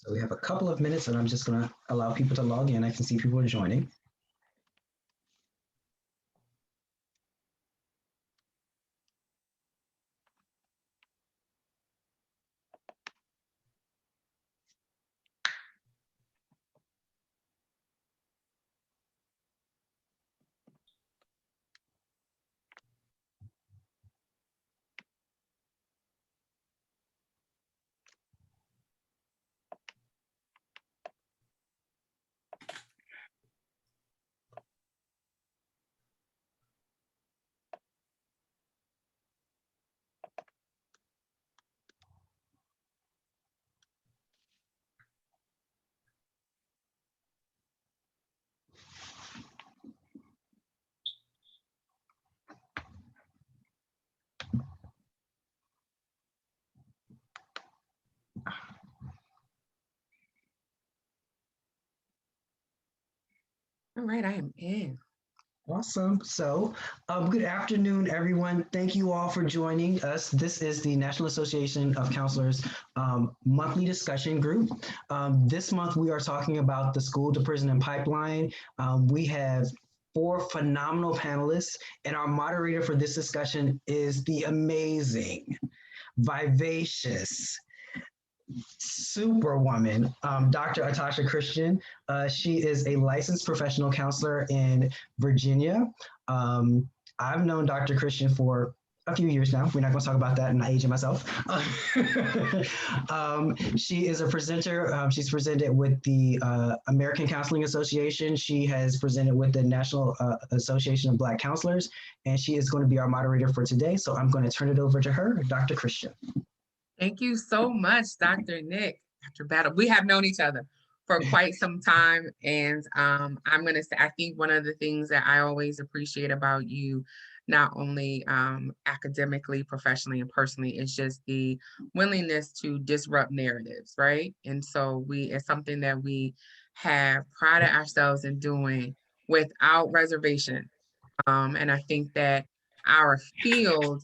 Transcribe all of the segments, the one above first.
So we have a couple of minutes and I'm just gonna allow people to log in. I can see people are joining. All right, I am in. Awesome. So, good afternoon, everyone. Thank you all for joining us. This is the National Association of Counselors monthly discussion group. This month, we are talking about the school to prison and pipeline. We have 4 phenomenal panelists, and our moderator for this discussion is the amazing, vivacious, superwoman, Dr. Atasha Christian. She is a licensed professional counselor in Virginia. I've known Dr. Christian for a few years now. We're not going to talk about that, and I aging myself. She is a presenter. She's presented with the American Counseling Association. She has presented with the National Association of Black Counselors, and she is going to be our moderator for today. So I'm going to turn it over to her, Dr. Christian. Thank you so much, Dr. Nick, Dr. Battle. We have known each other for quite some time. And I'm going to say, I think one of the things that I always appreciate about you, not only academically, professionally, and personally, is just the willingness to disrupt narratives, right? And so it's something that we have prided ourselves in doing without reservation. And I think that our field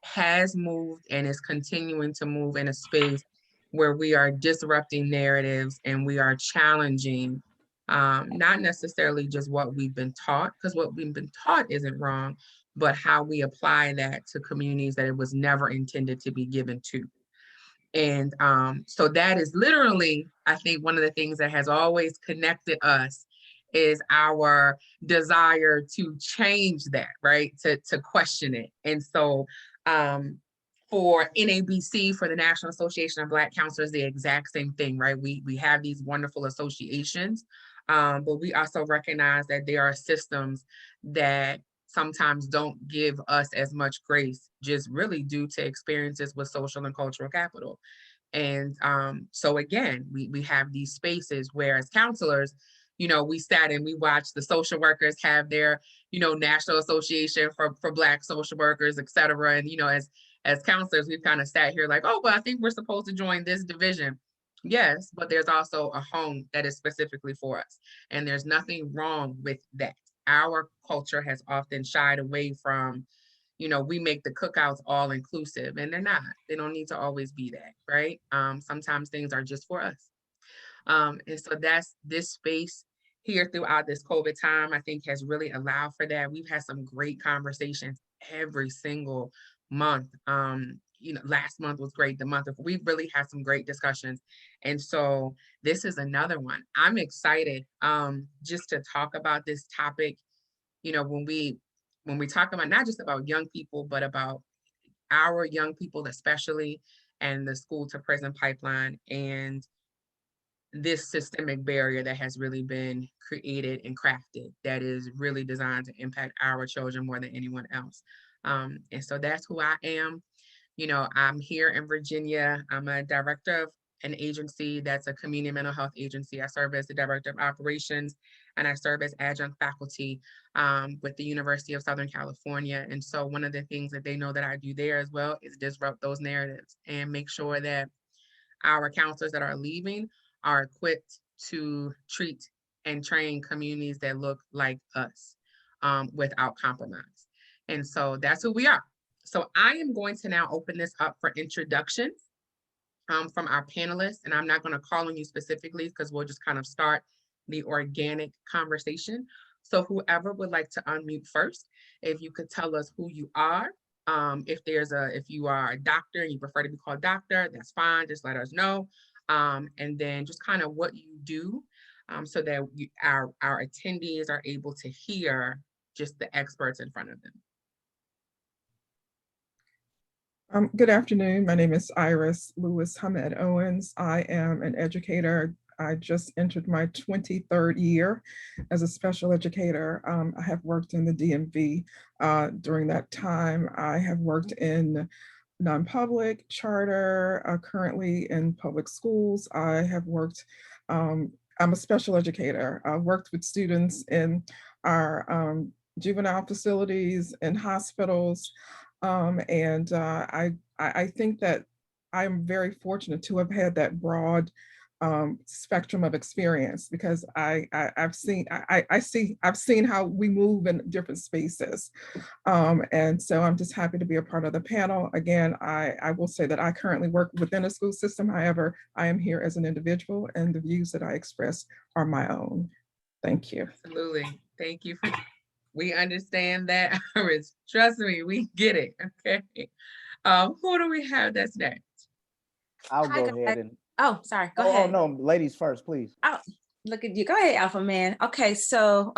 has moved and is continuing to move in a space where we are disrupting narratives and we are challenging not necessarily just what we've been taught, because what we've been taught isn't wrong, but how we apply that to communities that it was never intended to be given to. And so that is literally, I think, one of the things that has always connected us is our desire to change that, right? To question it. And so for NABC, for the National Association of Black Counselors, the exact same thing, right? We have these wonderful associations, but we also recognize that there are systems that sometimes don't give us as much grace, just really due to experiences with social and cultural capital. And so again, we have these spaces where as counselors, we sat and we watched the social workers have their, National Association for Black social workers, et cetera. And, as counselors, we've kind of sat here like, oh, well, I think we're supposed to join this division. Yes, but there's also a home that is specifically for us. And there's nothing wrong with that. Our culture has often shied away from, we make the cookouts all inclusive, and they're not. They don't need to always be that, right? Sometimes things are just for us. And so that's this space here throughout this COVID time, I think has really allowed for that. We've had some great conversations every single month. Last month was great. We've really had some great discussions. And so this is another one. I'm excited just to talk about this topic. When we talk about not just about young people, but about our young people especially, and the school to prison pipeline, and this systemic barrier that has really been created and crafted that is really designed to impact our children more than anyone else. And so that's who I am. I'm here in Virginia. I'm a director of an agency that's a community mental health agency. I serve as the director of operations, and I serve as adjunct faculty with the University of Southern California. And so one of the things that they know that I do there as well is disrupt those narratives and make sure that our counselors that are leaving are equipped to treat and train communities that look like us without compromise. And so that's who we are. So I am going to now open this up for introductions. from our panelists, and I'm not going to call on you specifically because we'll just kind of start the organic conversation. So whoever would like to unmute first, if you could tell us who you are. If you are a doctor and you prefer to be called doctor, that's fine. Just let us know. And then just kind of what you do, so that our attendees are able to hear just the experts in front of them. Good afternoon. My name is Iris Lewis Hammed-Owens. I am an educator. I just entered my 23rd year as a special educator. I have worked in the DMV during that time. I have worked in non-public, charter, currently in public schools. I have worked, I'm a special educator. I worked with students in our juvenile facilities and hospitals. I think that I'm very fortunate to have had that broad spectrum of experience, because I've seen how we move in different spaces. And so I'm just happy to be a part of the panel. Again, I will say that I currently work within a school system. However, I am here as an individual, and the views that I express are my own. Thank you. Absolutely. Thank you. We understand that, Iris. Trust me, we get it. Okay. Who do we have that's next? I'll go ahead and. Oh, sorry. Go ahead. Oh, no, ladies first, please. Oh, look at you. Go ahead, Alpha Man. Okay, so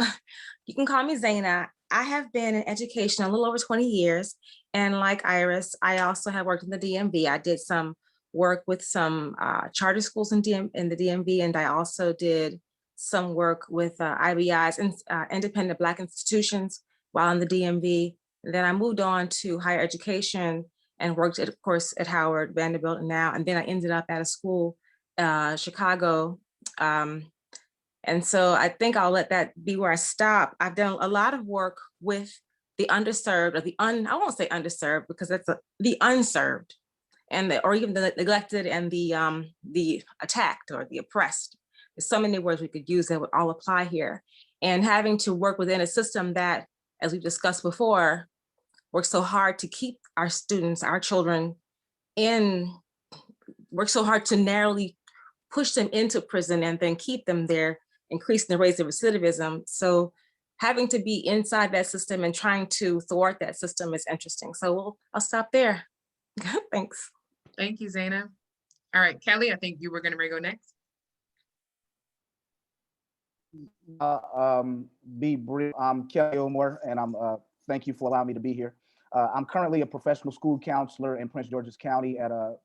you can call me Zaina. I have been in education a little over 20 years. And like Iris, I also have worked in the DMV. I did some work with some charter schools in the DMV, and I also did some work with IBIs and independent Black institutions while in the DMV. And then I moved on to higher education and worked, of course, at Howard, Vanderbilt, and now. And then I ended up at a school, Chicago. And so I think I'll let that be where I stop. I've done a lot of work with the underserved, or I won't say underserved, because that's the unserved, and or even the neglected and the attacked or the oppressed. There's so many words we could use that would all apply here. And having to work within a system that, as we've discussed before, works so hard to keep our students, our children work so hard to narrowly push them into prison and then keep them there, increasing the rates of recidivism. So having to be inside that system and trying to thwart that system is interesting. So I'll stop there. Thanks. Thank you, Zaina. All right, Kelly, I think you were going to go next. Be brief. I'm Kelly Gilmore, and thank you for allowing me to be here. I'm currently a professional school counselor in Prince George's County at a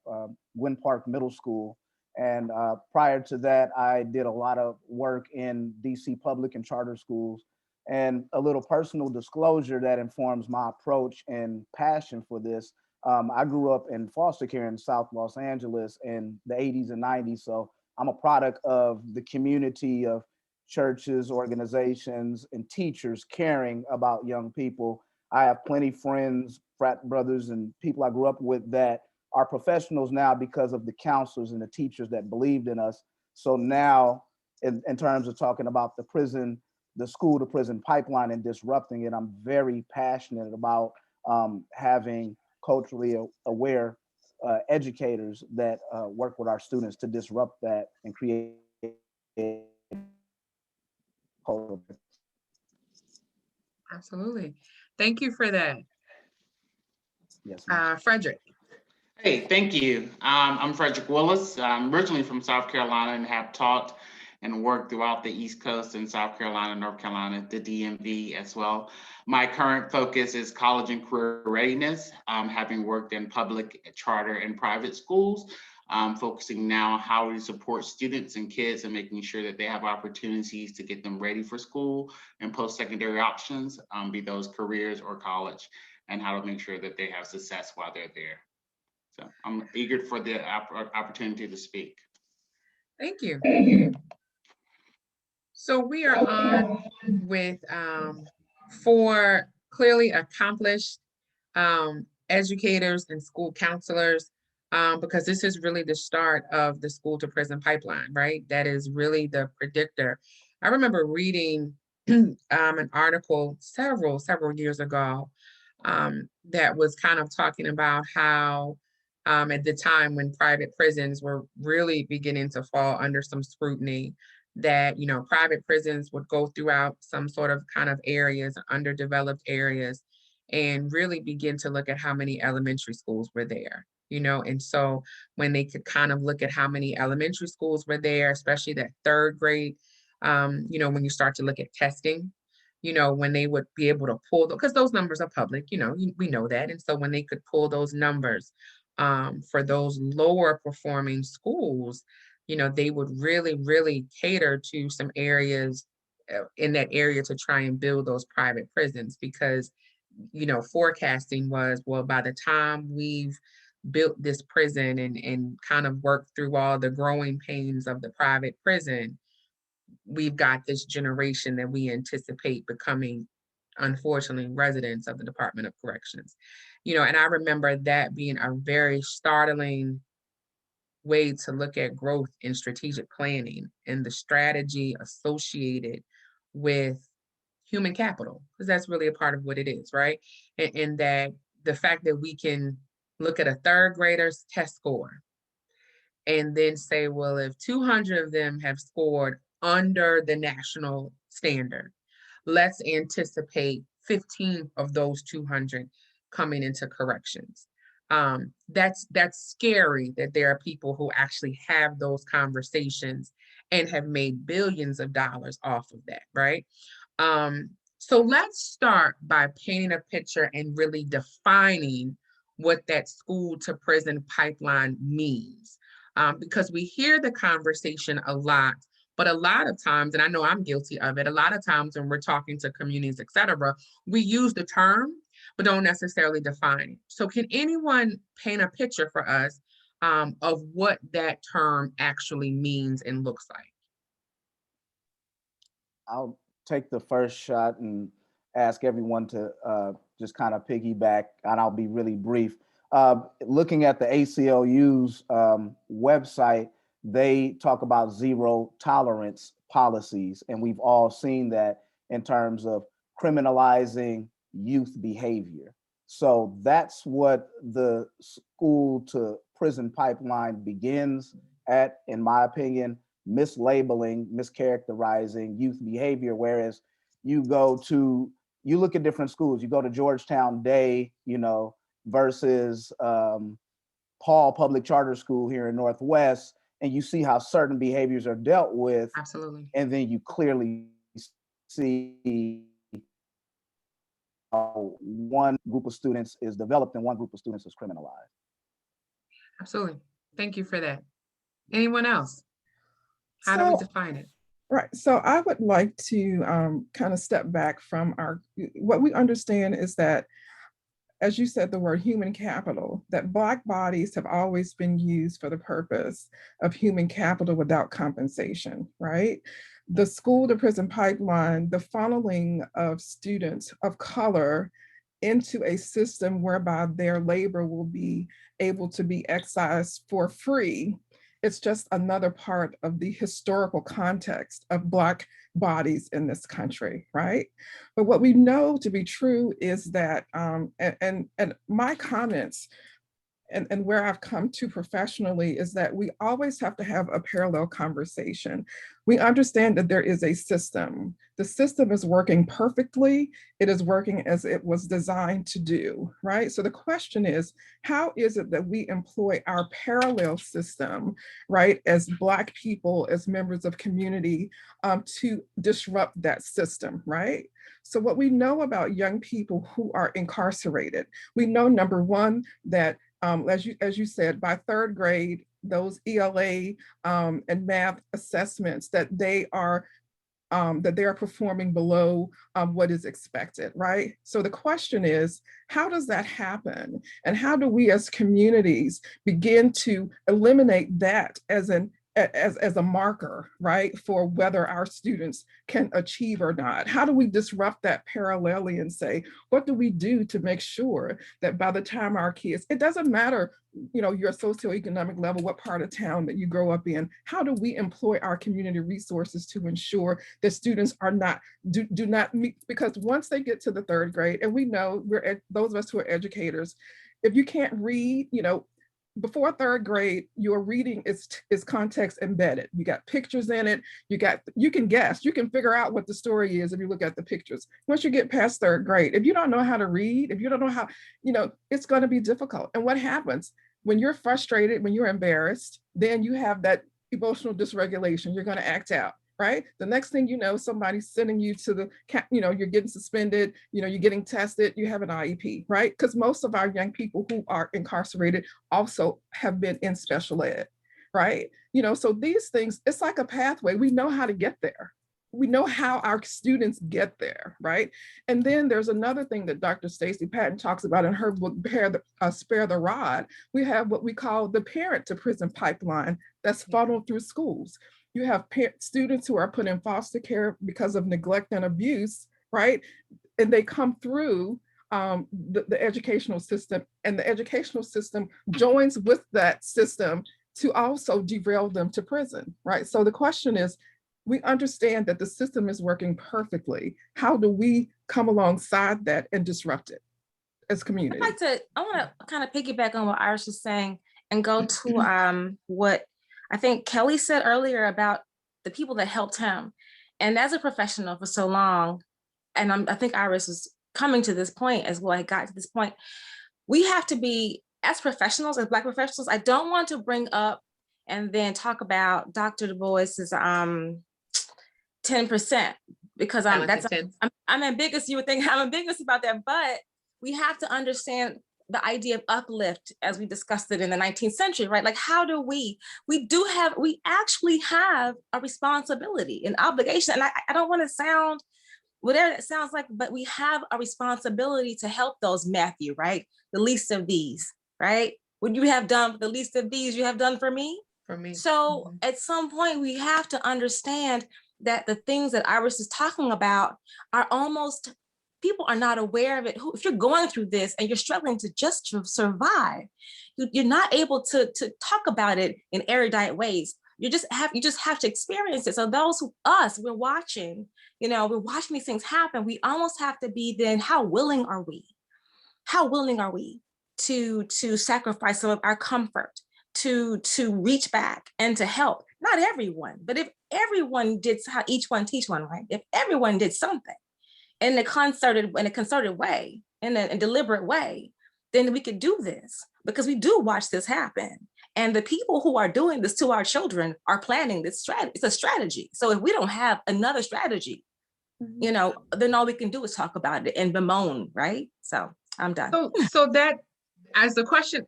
Gwynn Park Middle School. And prior to that, I did a lot of work in DC public and charter schools. And a little personal disclosure that informs my approach and passion for this. I grew up in foster care in South Los Angeles in the 80s and 90s. So I'm a product of the community of churches, organizations, and teachers caring about young people. I have plenty of friends, frat brothers, and people I grew up with that are professionals now because of the counselors and the teachers that believed in us. So now, in terms of talking about the school to prison pipeline and disrupting it, I'm very passionate about having culturally aware educators that work with our students to disrupt that and create culture. Absolutely. Thank you for that. Yes. Fredrick. Hey, thank you. I'm Fredrick Willis. I'm originally from South Carolina and have taught and worked throughout the East Coast in South Carolina, North Carolina, the DMV as well. My current focus is college and career readiness, having worked in public, charter, and private schools, focusing now on how we support students and kids and making sure that they have opportunities to get them ready for school and post-secondary options, be those careers or college, and how to make sure that they have success while they're there. So I'm eager for the opportunity to speak. Thank you. So we are on with 4 clearly accomplished educators and school counselors, because this is really the start of the school to prison pipeline, right? That is really the predictor. I remember reading an article several years ago that was kind of talking about how at the time when private prisons were really beginning to fall under some scrutiny, that, you know, private prisons would go throughout some sort of kind of areas, underdeveloped areas, and really begin to look at how many elementary schools were there, you know. And so when they could kind of look at how many elementary schools were there, especially that third grade, you know, when you start to look at testing, you know, when they would be able to pull, because those numbers are public, you know, we know that. And so when they could pull those numbers for those lower performing schools, you know, they would really, really cater to some areas in that area to try and build those private prisons, because, you know, forecasting was, well, by the time we've built this prison and kind of worked through all the growing pains of the private prison, we've got this generation that we anticipate becoming, unfortunately, residents of the Department of Corrections. You know, and I remember that being a very startling way to look at growth in strategic planning and the strategy associated with human capital, because that's really a part of what it is, right? And that the fact that we can look at a third grader's test score and then say, well, if 200 of them have scored under the national standard, let's anticipate 15 of those 200 coming into corrections. That's scary that there are people who actually have those conversations and have made billions of dollars off of that, right? So let's start by painting a picture and really defining what that school to prison pipeline means. Because we hear the conversation a lot, but a lot of times, and I know I'm guilty of it, a lot of times when we're talking to communities, et cetera, we use the term, but don't necessarily define it. So can anyone paint a picture for us of what that term actually means and looks like? I'll take the first shot and ask everyone to just kind of piggyback, and I'll be really brief. Looking at the ACLU's website, they talk about zero tolerance policies, and we've all seen that in terms of criminalizing youth behavior. So that's what the school to prison pipeline begins at, in my opinion, mislabeling, mischaracterizing youth behavior. Whereas you look at different schools, you go to Georgetown Day, you know, versus Paul Public Charter School here in Northwest, and you see how certain behaviors are dealt with. Absolutely. And then you clearly see one group of students is developed and one group of students is criminalized. Absolutely. Thank you for that. Anyone else? How do we define it? Right. So I would like to kind of step back from what we understand is that, as you said, the word human capital, that Black bodies have always been used for the purpose of human capital without compensation, right? The school to prison pipeline, the funneling of students of color into a system whereby their labor will be able to be excised for free. It's just another part of the historical context of Black bodies in this country, right? But what we know to be true is that, and my comments and where I've come to professionally is that we always have to have a parallel conversation. We understand that there is a system. The system is working perfectly. It is working as it was designed to do, right? So the question is, how is it that we employ our parallel system, right, as Black people, as members of community, to disrupt that system, right? So what we know about young people who are incarcerated, we know, number one, that as you said, by third grade, those ELA and math assessments, that they are performing below what is expected, right? So the question is, how does that happen? And how do we as communities begin to eliminate that as a marker, right, for whether our students can achieve or not? How do we disrupt that parallelly and say, what do we do to make sure that by the time our kids, it doesn't matter, you know, your socioeconomic level, what part of town that you grow up in, how do we employ our community resources to ensure that students are not, do not meet, because once they get to the third grade, and we know those of us who are educators, if you can't read, you know, before third grade, your reading is context embedded. You got pictures in it. You can guess, you can figure out what the story is if you look at the pictures. Once you get past third grade, if you don't know how to read, if you don't know how, it's going to be difficult. And what happens when you're frustrated, when you're embarrassed, then you have that emotional dysregulation. You're going to act out. Right? The next thing you know, somebody's sending you to the, you're getting suspended, you're getting tested, you have an IEP, right? Because most of our young people who are incarcerated also have been in special ed, right? So these things, it's like a pathway. We know how to get there. We know how our students get there, right? And then there's another thing that Dr. Stacy Patton talks about in her book, Spare the Rod. We have what we call the parent to prison pipeline that's funneled through schools. You have students who are put in foster care because of neglect and abuse, right? And they come through the educational system, and the educational system joins with that system to also derail them to prison, right? So the question is, we understand that the system is working perfectly. How do we come alongside that and disrupt it as community? I want to kind of piggyback on what Iris was saying and go to what I think Kelly said earlier about the people that helped him. And as a professional for so long, and I think Iris was coming to this point as well, I got to this point, we have to be, as professionals, as Black professionals, I don't want to bring up and then talk about Dr. Du Bois's 10%, because I'm ambiguous. You would think I'm ambiguous about that, but we have to understand the idea of uplift as we discussed it in the 19th century, right? Like, how do we actually have a responsibility, an obligation. And I don't want to sound whatever it sounds like, but we have a responsibility to help those, Matthew, right? The least of these, right? What you have done for the least of these, you have done for me. For me. So at some point we have to understand that the things that Iris is talking about are almost, people are not aware of it. If you're going through this and you're struggling to just survive, you're not able to talk about it in erudite ways. You just have to experience it. So those we're watching, we're watching these things happen. We almost have to be then, how willing are we? How willing are we to sacrifice some of our comfort, to reach back and to help? Not everyone, but if everyone did how each one teach one, right? If everyone did something in a concerted way, in a deliberate way, then we could do this, because we do watch this happen. And the people who are doing this to our children are planning this strategy. It's a strategy. So if we don't have another strategy, then all we can do is talk about it and bemoan, right? So I'm done. So that, as the question,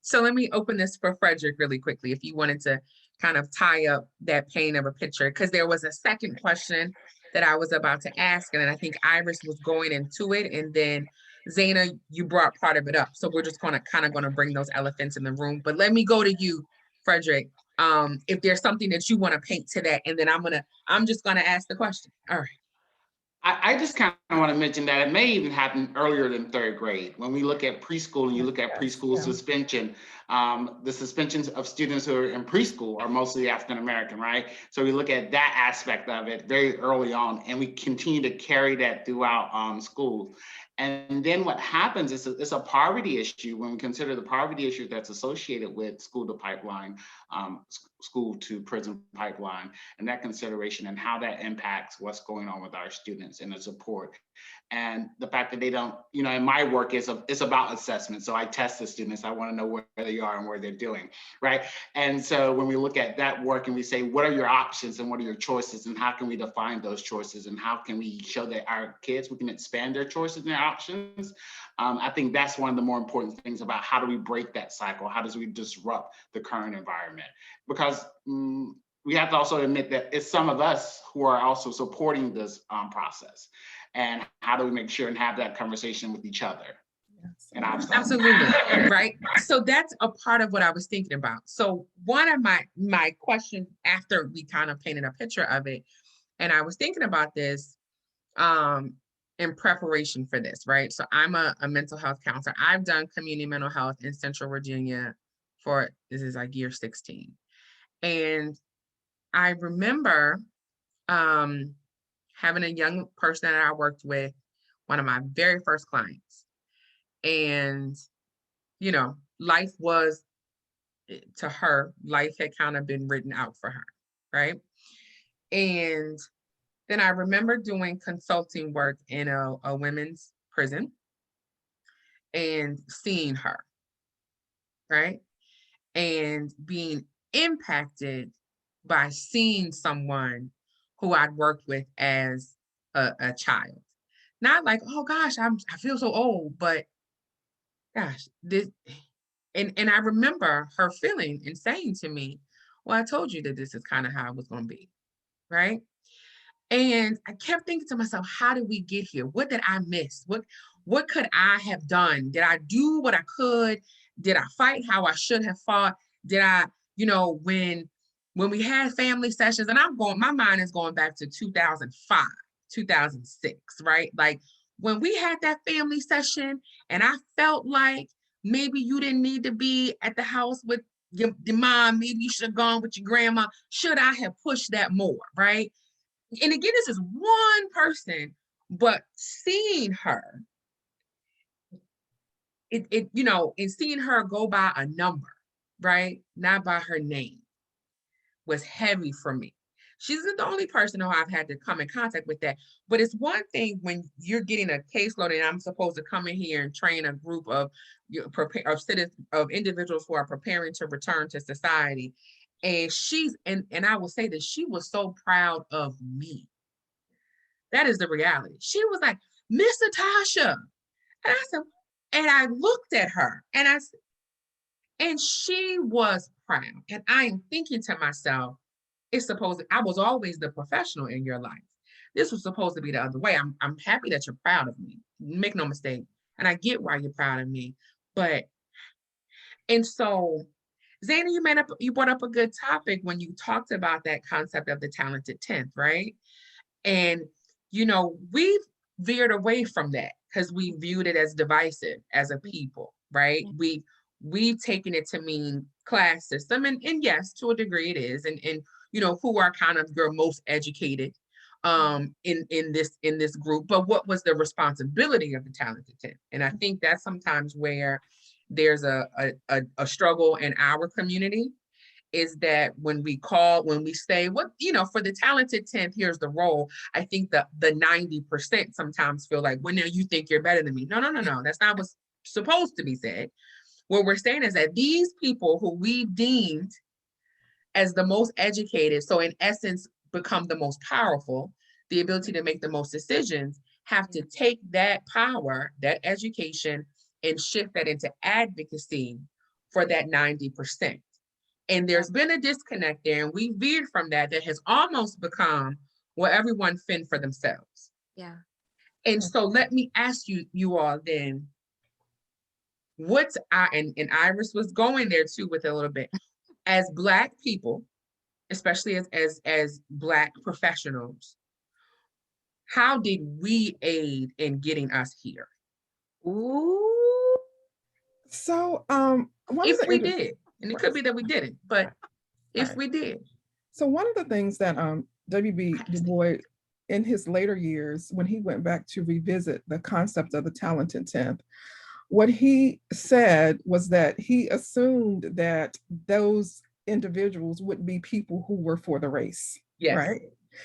so let me open this for Fredrick really quickly, if you wanted to kind of tie up that pain of a picture, because there was a second question that I was about to ask, and then I think Iris was going into it, and then Zaina, you brought part of it up. So we're just going to bring those elephants in the room. But let me go to you, Fredrick. If there's something that you want to paint to that, and then I'm just gonna ask the question. All right. I just kind of want to mention that it may even happen earlier than third grade. When we look at preschool and you look at preschool suspension, the suspensions of students who are in preschool are mostly African-American, right? So we look at that aspect of it very early on, and we continue to carry that throughout schools. And then what happens is it's a poverty issue when we consider the poverty issue that's associated with school to pipeline, school to prison pipeline, and that consideration and how that impacts what's going on with our students and the support. And the fact that they don't, in my work, it's about assessment. So I test the students. I want to know where they are and where they're doing, right? And so when we look at that work and we say, what are your options and what are your choices, and how can we define those choices, and how can we show that our kids, we can expand their choices and their options? I think that's one of the more important things about how do we break that cycle? How does we disrupt the current environment? Because we have to also admit that it's some of us who are also supporting this process. And how do we make sure and have that conversation with each other? And absolutely, right? So that's a part of what I was thinking about. So one of my questions after we kind of painted a picture of it, and I was thinking about this in preparation for this, right? So I'm a mental health counselor. I've done community mental health in Central Virginia this is like year 16. And I remember having a young person that I worked with, one of my very first clients. And, life was, to her, life had kind of been written out for her, right? And then I remember doing consulting work in a women's prison and seeing her, right? And being impacted by seeing someone who I'd worked with as a child. Not like, oh gosh, I feel so old, but gosh, this, and I remember her feeling and saying to me, well, I told you that this is kind of how it was going to be, right? And I kept thinking to myself, how did we get here? What did I miss? What could I have done? Did I do what I could? Did I fight how I should have fought? Did I, when we had family sessions, and my mind is going back to 2005, 2006, right? Like when we had that family session and I felt like maybe you didn't need to be at the house with your mom, maybe you should have gone with your grandma. Should I have pushed that more, right? And again, this is one person, but seeing her, and seeing her go by a number, right? Not by her name, was heavy for me. She's not the only person who I've had to come in contact with that. But it's one thing when you're getting a caseload and I'm supposed to come in here and train a group of individuals who are preparing to return to society. And and I will say that she was so proud of me. That is the reality. She was like, Miss Atasha. And I said, and I looked at her and she was proud. And I am thinking to myself, I was always the professional in your life. This was supposed to be the other way. I'm happy that you're proud of me. Make no mistake. And I get why you're proud of me. And so Zaina, you brought up a good topic when you talked about that concept of the talented 10th, right? And, we've veered away from that because we viewed it as divisive as a people, right? We've taken it to mean class system, and yes, to a degree it is, and who are kind of your most educated in this group, but what was the responsibility of the talented 10th? And I think that's sometimes where there's a struggle in our community, is that when we say, for the talented 10th, here's the role. I think the 90% sometimes feel like, well, now you think you're better than me. No. That's not what's supposed to be said. What we're saying is that these people who we deemed as the most educated, so in essence, become the most powerful, the ability to make the most decisions, have to take that power, that education, and shift that into advocacy for that 90%. And there's been a disconnect there, and we veered from that has almost become, well, everyone fend for themselves. Yeah. And so let me ask you all then, and Iris was going there too with a little bit, as Black people, especially as Black professionals, how did we aid in getting us here? Ooh. So, if we did, and it could be that we didn't, but if we did. So one of the things that W.B. Du Bois, in his later years, when he went back to revisit the concept of the talented 10th, what he said was that he assumed that those individuals would be people who were for the race. Yes.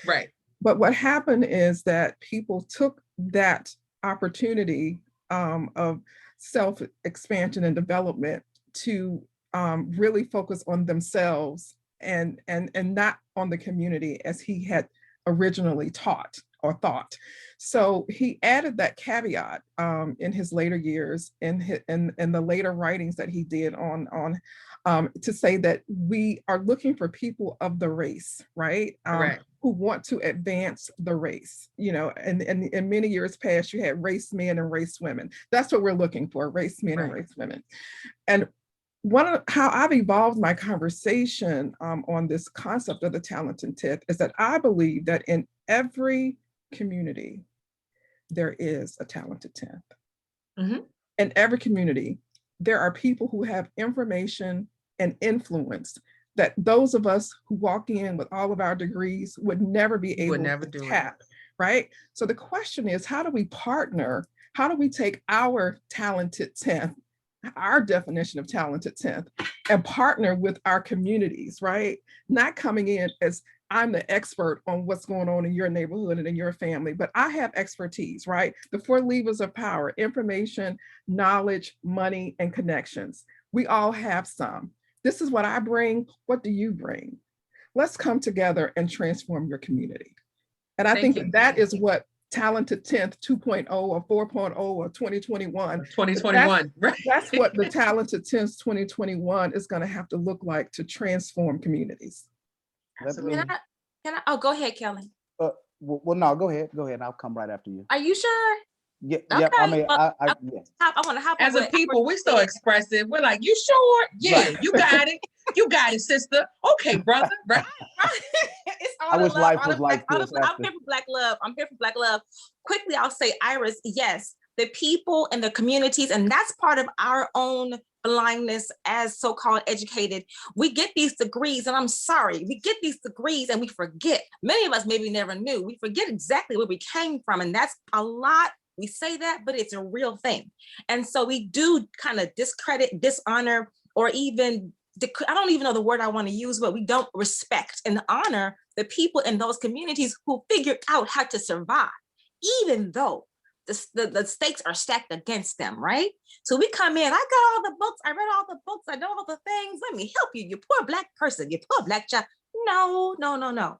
Right. But what happened is people took that opportunity of self-expansion and development to really focus on themselves and not on the community as he had originally taught or thought. So he added that caveat in his later years, in the later writings that he did on to say that we are looking for people of the race, right? Who want to advance the race. And in many years past, you had race men and race women. That's what we're looking for, race men and race women. And how I've evolved my conversation on this concept of the talented 10th is that I believe that in every community, there is a talented 10th. Mm-hmm. In every community, there are people who have information and influence that those of us who walk in with all of our degrees would never be able to tap, right? So the question is, how do we partner? How do we take our talented 10th our definition of talented 10th and partner with our communities, right? Not coming in as I'm the expert on what's going on in your neighborhood and in your family, but I have expertise, right? The 4 levers of power: information, knowledge, money, and connections. We all have some. This is what I bring. What do you bring? Let's come together and transform your community. And I think that is what Talented 10th 2.0 or 4.0 or 2021. 2021, right? That's what the Talented 10th 2021 is going to have to look like to transform communities. Can I, oh, go ahead, Kelly. Well, no, go ahead. Go ahead. I'll come right after you. Are you sure? Yeah, Okay, yeah. I mean, well, I want to hop As a with- people, we're so expressive. We're like, you sure? Yeah, Right. you got it. You got it, sister. Okay, brother. Right. It's all I the wish love, life all was the like black, all this the- I'm after. here for Black love. I'm here for Black love. Quickly, I'll say, Iris, yes, the people and the communities, and that's part of our own blindness as so-called educated. We get these degrees, and I'm sorry, we get these degrees and we forget. Many of us maybe never knew. We forget exactly where we came from, and that's a lot. We say that, but it's a real thing. And so we do kind of discredit, dishonor, or even, I don't even know the word I want to use, but we don't respect and honor the people in those communities who figured out how to survive, even though the stakes are stacked against them, right? So we come in, I got all the books, I read all the books, I know all the things, let me help you, you poor Black person, you poor Black child. No, no, no, no.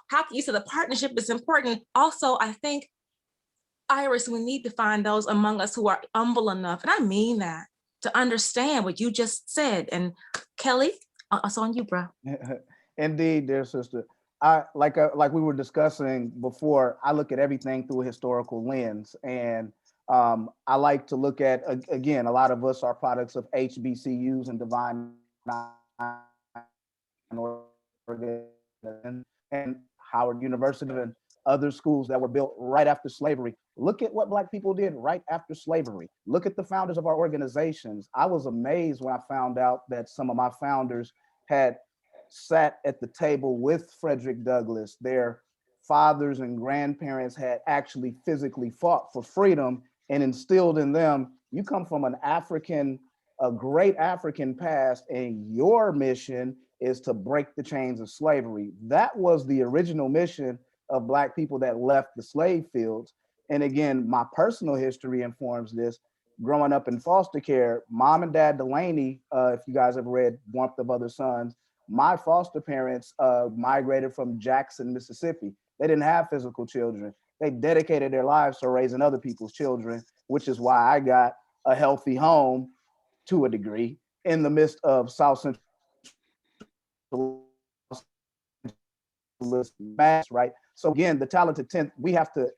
How can you say the partnership is important? Also, I think, Iris, we need to find those among us who are humble enough, and I mean that, to understand what you just said. And Kelly, it's on you, bro. Indeed, dear sister. Like we were discussing before, I look at everything through a historical lens, and I like to look at, again, a lot of us are products of HBCUs and divine and Howard University and other schools that were built right after slavery. Look at what Black people did right after slavery. Look at the founders of our organizations. I was amazed when I found out that some of my founders had sat at the table with Frederick Douglass. Their fathers and grandparents had actually physically fought for freedom and instilled in them, you come from a great African past, and your mission is to break the chains of slavery. That was the original mission of Black people that left the slave fields. And again, my personal history informs this. Growing up in foster care, Mom and Dad Delaney, if you guys have read Warmth of Other Suns, my foster parents migrated from Jackson, Mississippi. They didn't have physical children. They dedicated their lives to raising other people's children, which is why I got a healthy home to a degree in the midst of South Central mass, right? So again, the talented 10th, we have to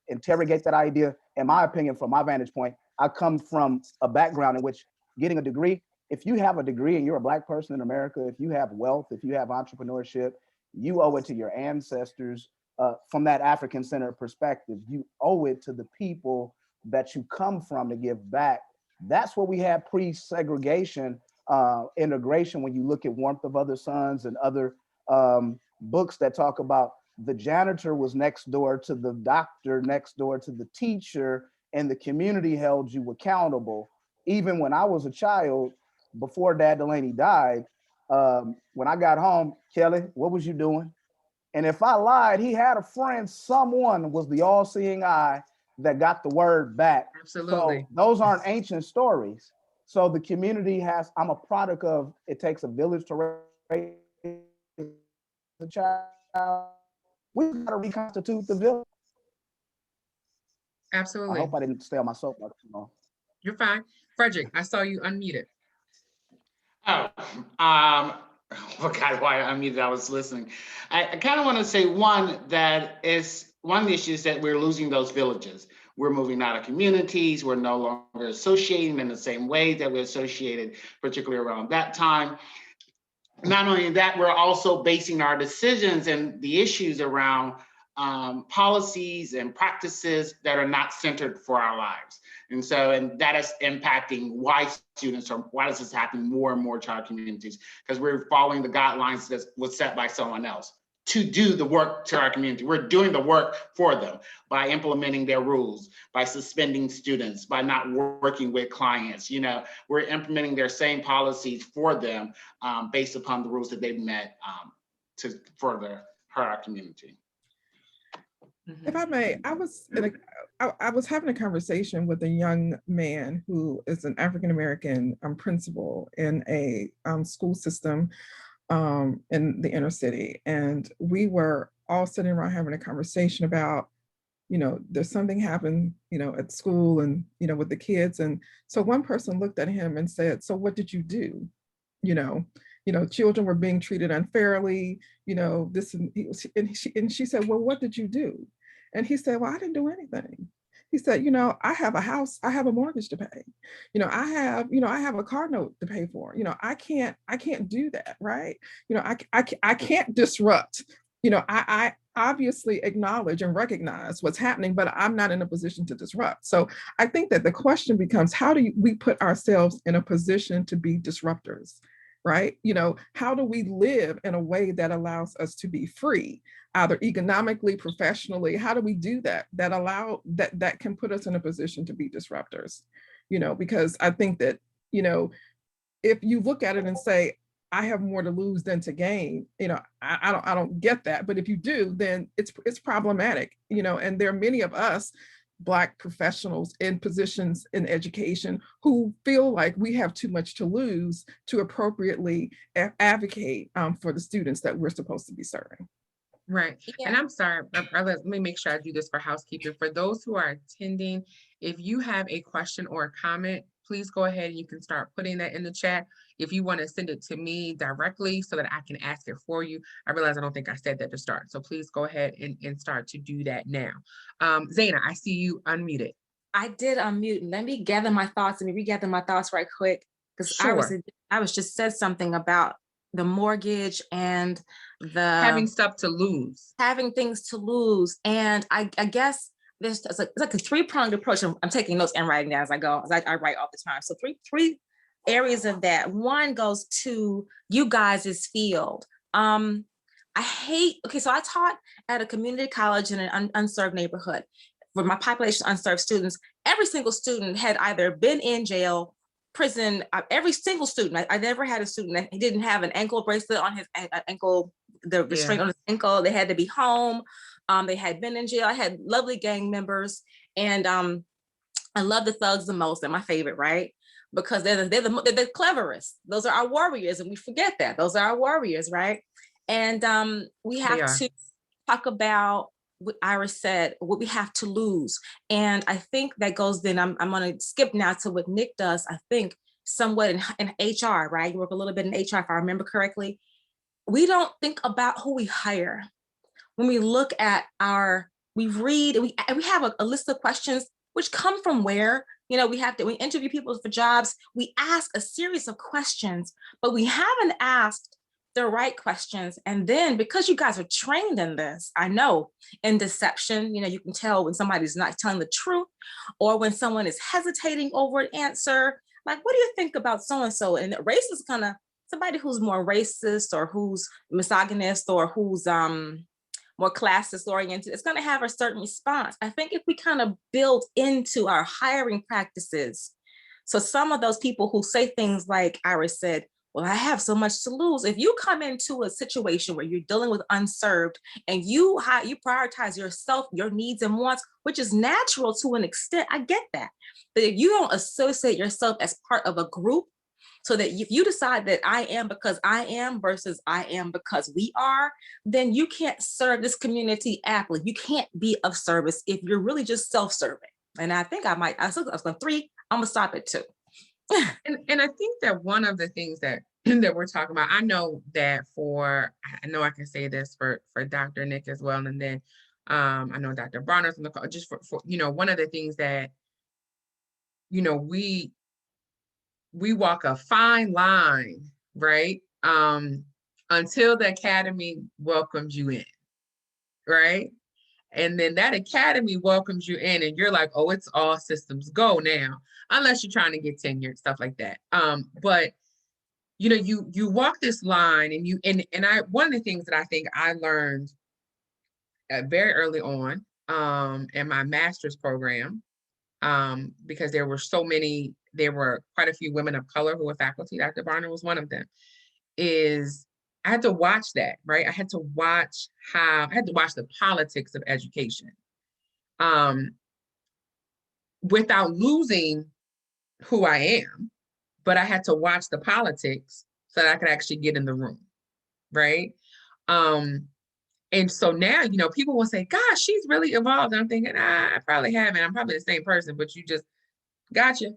interrogate that idea. In my opinion, from my vantage point, I come from a background in which getting a degree, if you have a degree and you're a Black person in America, if you have wealth, if you have entrepreneurship, you owe it to your ancestors. From that African-centered perspective, you owe it to the people that you come from to give back. That's what we had pre-segregation integration. When you look at Warmth of Other Suns and other books that talk about the janitor was next door to the doctor, next door to the teacher, and the community held you accountable. Even when I was a child, before Dad Delaney died, when I got home, Kelly, what was you doing? And if I lied, he had a friend, someone was the all-seeing eye that got the word back. Absolutely. So those aren't ancient stories. So the community has, I'm a product of, it takes a village to raise a child. We've got to reconstitute the village. Absolutely. I hope I didn't stay on my soapbox too long. You're fine. Fredrick, I saw you unmuted. Oh, forgot why I unmuted. I was listening. I kind of want to say one of the issues that we're losing those villages. We're moving out of communities. We're no longer associating in the same way that we associated, particularly around that time. Not only that, we're also basing our decisions and the issues around policies and practices that are not centered for our lives. And that is impacting why this is happening more and more to our communities, because we're following the guidelines that was set by someone else. to do the work to our community. We're doing the work for them by implementing their rules, by suspending students, by not working with clients. You know, we're implementing their same policies for them based upon the rules that they've met to further hurt our community. If I may, I was having a conversation with a young man who is an African-American principal in a school system in the inner city. And we were all sitting around having a conversation about, you know, there's something happened, you know, at school and, you know, with the kids. And so one person looked at him and said, so what did you do? You know, children were being treated unfairly, you know, this, and she said, well, what did you do? And he said, well, I didn't do anything. He said, you know, I have a house, I have a mortgage to pay. You know, I have a car note to pay for. You know, I can't do that, right? You know, I can't disrupt. You know, I obviously acknowledge and recognize what's happening, but I'm not in a position to disrupt. So I think that the question becomes, how do we put ourselves in a position to be disruptors, right? You know, how do we live in a way that allows us to be free, either economically, professionally? How do we do that? That can put us in a position to be disruptors, you know, because I think that, you know, if you look at it and say, I have more to lose than to gain, you know, I don't get that. But if you do, then it's problematic, you know, and there are many of us Black professionals in positions in education who feel like we have too much to lose to appropriately advocate for the students that we're supposed to be serving. Right. Yeah. And I'm sorry, let me make sure I do this for housekeeping. For those who are attending, if you have a question or a comment, please go ahead and you can start putting that in the chat. If you want to send it to me directly so that I can ask it for you. I realize I don't think I said that to start. So please go ahead and start to do that now. Zaina, I see you unmuted. I did unmute. Let me gather my thoughts. Let me regather my thoughts right quick. Because Sure. I was just said something about the mortgage and the Having stuff to lose. having things to lose. And I guess it's like a three-pronged approach. I'm taking notes and writing down as I go, as I write all the time. So three areas of that. One goes to you guys' field. So I taught at a community college in an unserved neighborhood. For my population of unserved students, every single student had either been in jail, prison. Every single student. I never had a student that didn't have an ankle bracelet on his ankle, the restraint on his ankle. They had to be home. They had been in jail. I had lovely gang members, and I love the thugs the most. They're my favorite, right? Because they're the cleverest. Those are our warriors, and we forget that. Those are our warriors, right? And we have to talk about what Iris said, what we have to lose. And I think that goes then, I'm going to skip now to what Nick does, I think, somewhat in HR, right? You work a little bit in HR, if I remember correctly. We don't think about who we hire. When we look at we read, we have a list of questions, which come from where, you know, we interview people for jobs. We ask a series of questions, but we haven't asked the right questions. And then because you guys are trained in this, I know in deception, you know, you can tell when somebody's not telling the truth or when someone is hesitating over an answer. Like, what do you think about so-and-so? And race is kind of somebody who's more racist or who's misogynist or who's more classist oriented. It's going to have a certain response. I think if we kind of build into our hiring practices, so some of those people who say things like Iris said, well, I have so much to lose. If you come into a situation where you're dealing with unserved and you prioritize yourself, your needs and wants, which is natural to an extent, I get that. But if you don't associate yourself as part of a group, so that if you decide that I am because I am versus I am because we are, then you can't serve this community aptly. You can't be of service if you're really just self-serving. And I think I was going 3, I'm gonna stop at 2. And I think that one of the things that we're talking about, I know I can say this for Dr. Nick as well, and then I know Dr. Barner's on the call, just for you know, one of the things that, you know, we walk a fine line, right? Until the academy welcomes you in, right? And then that academy welcomes you in and you're like, oh, it's all systems go now, unless you're trying to get tenured, stuff like that. But you know, you walk this line, and one of the things that I think I learned very early on in my master's program, because there were quite a few women of color who were faculty. Dr. Barner was one of them. Is I had to watch that, right? I had to watch the politics of education, without losing who I am, but I had to watch the politics so that I could actually get in the room, right? And so now, you know, people will say, gosh, she's really evolved. And I'm thinking, I probably haven't. I'm probably the same person, but you just gotcha.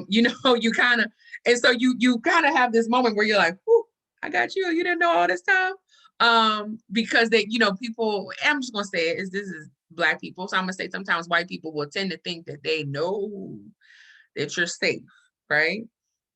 You know, you kind of, and so you kind of have this moment where you're like, whoo, I got you. You didn't know all this time. Because they, you know, people, I'm just gonna say it, this is Black people. So I'm gonna say sometimes white people will tend to think that they know that you're safe, right?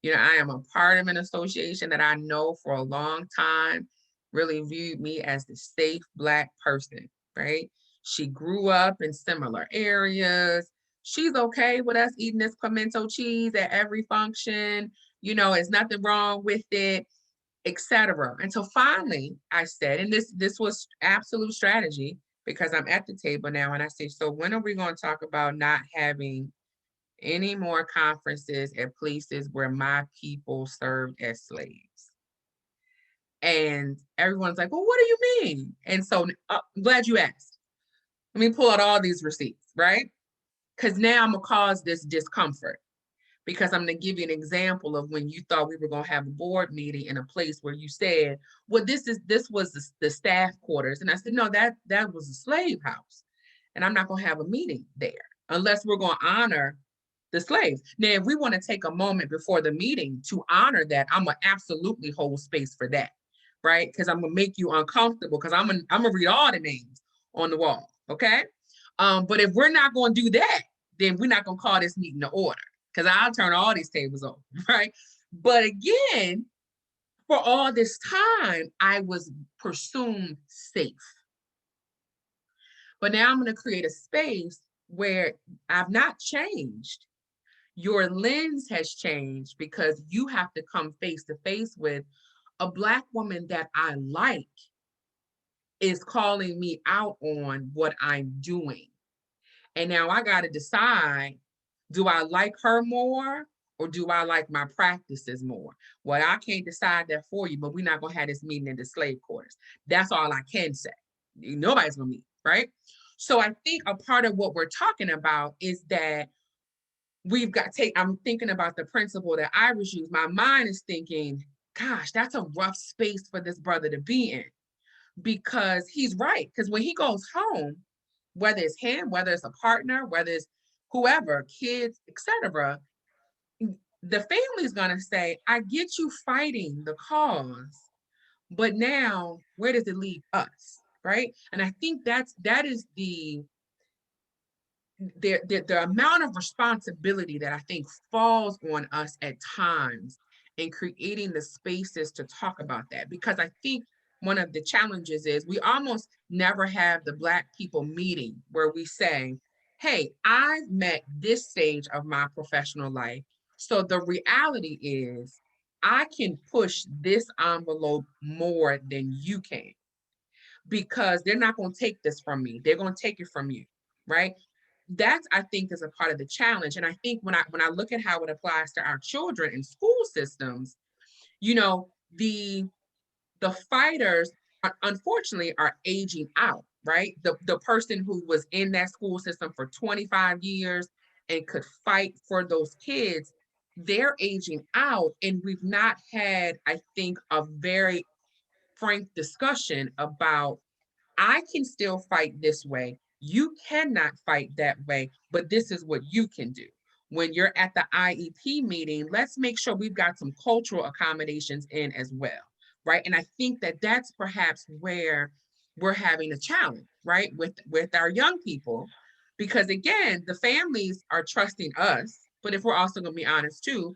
You know, I am a part of an association that I know for a long time really viewed me as the safe Black person, right? She grew up in similar areas. She's okay with us eating this pimento cheese at every function. You know, there's nothing wrong with it, etc. Until finally I said, and this was absolute strategy, because I'm at the table now, and I say, so when are we going to talk about not having any more conferences at places where my people served as slaves? And everyone's like, well, what do you mean? And so I'm glad you asked. Let me pull out all these receipts, right? Because now I'm gonna cause this discomfort, because I'm gonna give you an example of when you thought we were gonna have a board meeting in a place where you said, well, this was the staff quarters. And I said, no, that was a slave house. And I'm not gonna have a meeting there unless we're gonna honor the slaves. Now, if we wanna take a moment before the meeting to honor that, I'm gonna absolutely hold space for that, right? Because I'm gonna make you uncomfortable, because I'm gonna read all the names on the wall, okay? But if we're not gonna do that, then we're not gonna call this meeting to order, because I'll turn all these tables over, right? But again, for all this time, I was presumed safe. But now I'm gonna create a space where I've not changed. Your lens has changed, because you have to come face to face with a Black woman that I like is calling me out on what I'm doing. And now I got to decide, do I like her more, or do I like my practices more? Well, I can't decide that for you, but we're not going to have this meeting in the slave quarters. That's all I can say. Nobody's going to meet, right? So I think a part of what we're talking about is that we've got I'm thinking about the principle that Iris used. My mind is thinking, gosh, that's a rough space for this brother to be in, because he's right. Because when he goes home, whether it's him, whether it's a partner, whether it's whoever, kids, etc., the family's gonna say, I get you fighting the cause, but now where does it leave us, right? And I think that is the amount of responsibility that I think falls on us at times in creating the spaces to talk about that. Because I think one of the challenges is we almost never have the Black people meeting where we say, hey, I've met this stage of my professional life. So the reality is I can push this envelope more than you can, because they're not going to take this from me. They're going to take it from you, right? That's, I think, is a part of the challenge. And I think when I look at how it applies to our children in school systems, you know, the fighters unfortunately are aging out, right? The person who was in that school system for 25 years and could fight for those kids, they're aging out. And we've not had, I think, a very frank discussion about, I can still fight this way. You cannot fight that way, but this is what you can do. When you're at the IEP meeting, let's make sure we've got some cultural accommodations in as well, right? And I think that that's perhaps where we're having a challenge, right? With our young people, because again, the families are trusting us, but if we're also gonna be honest too,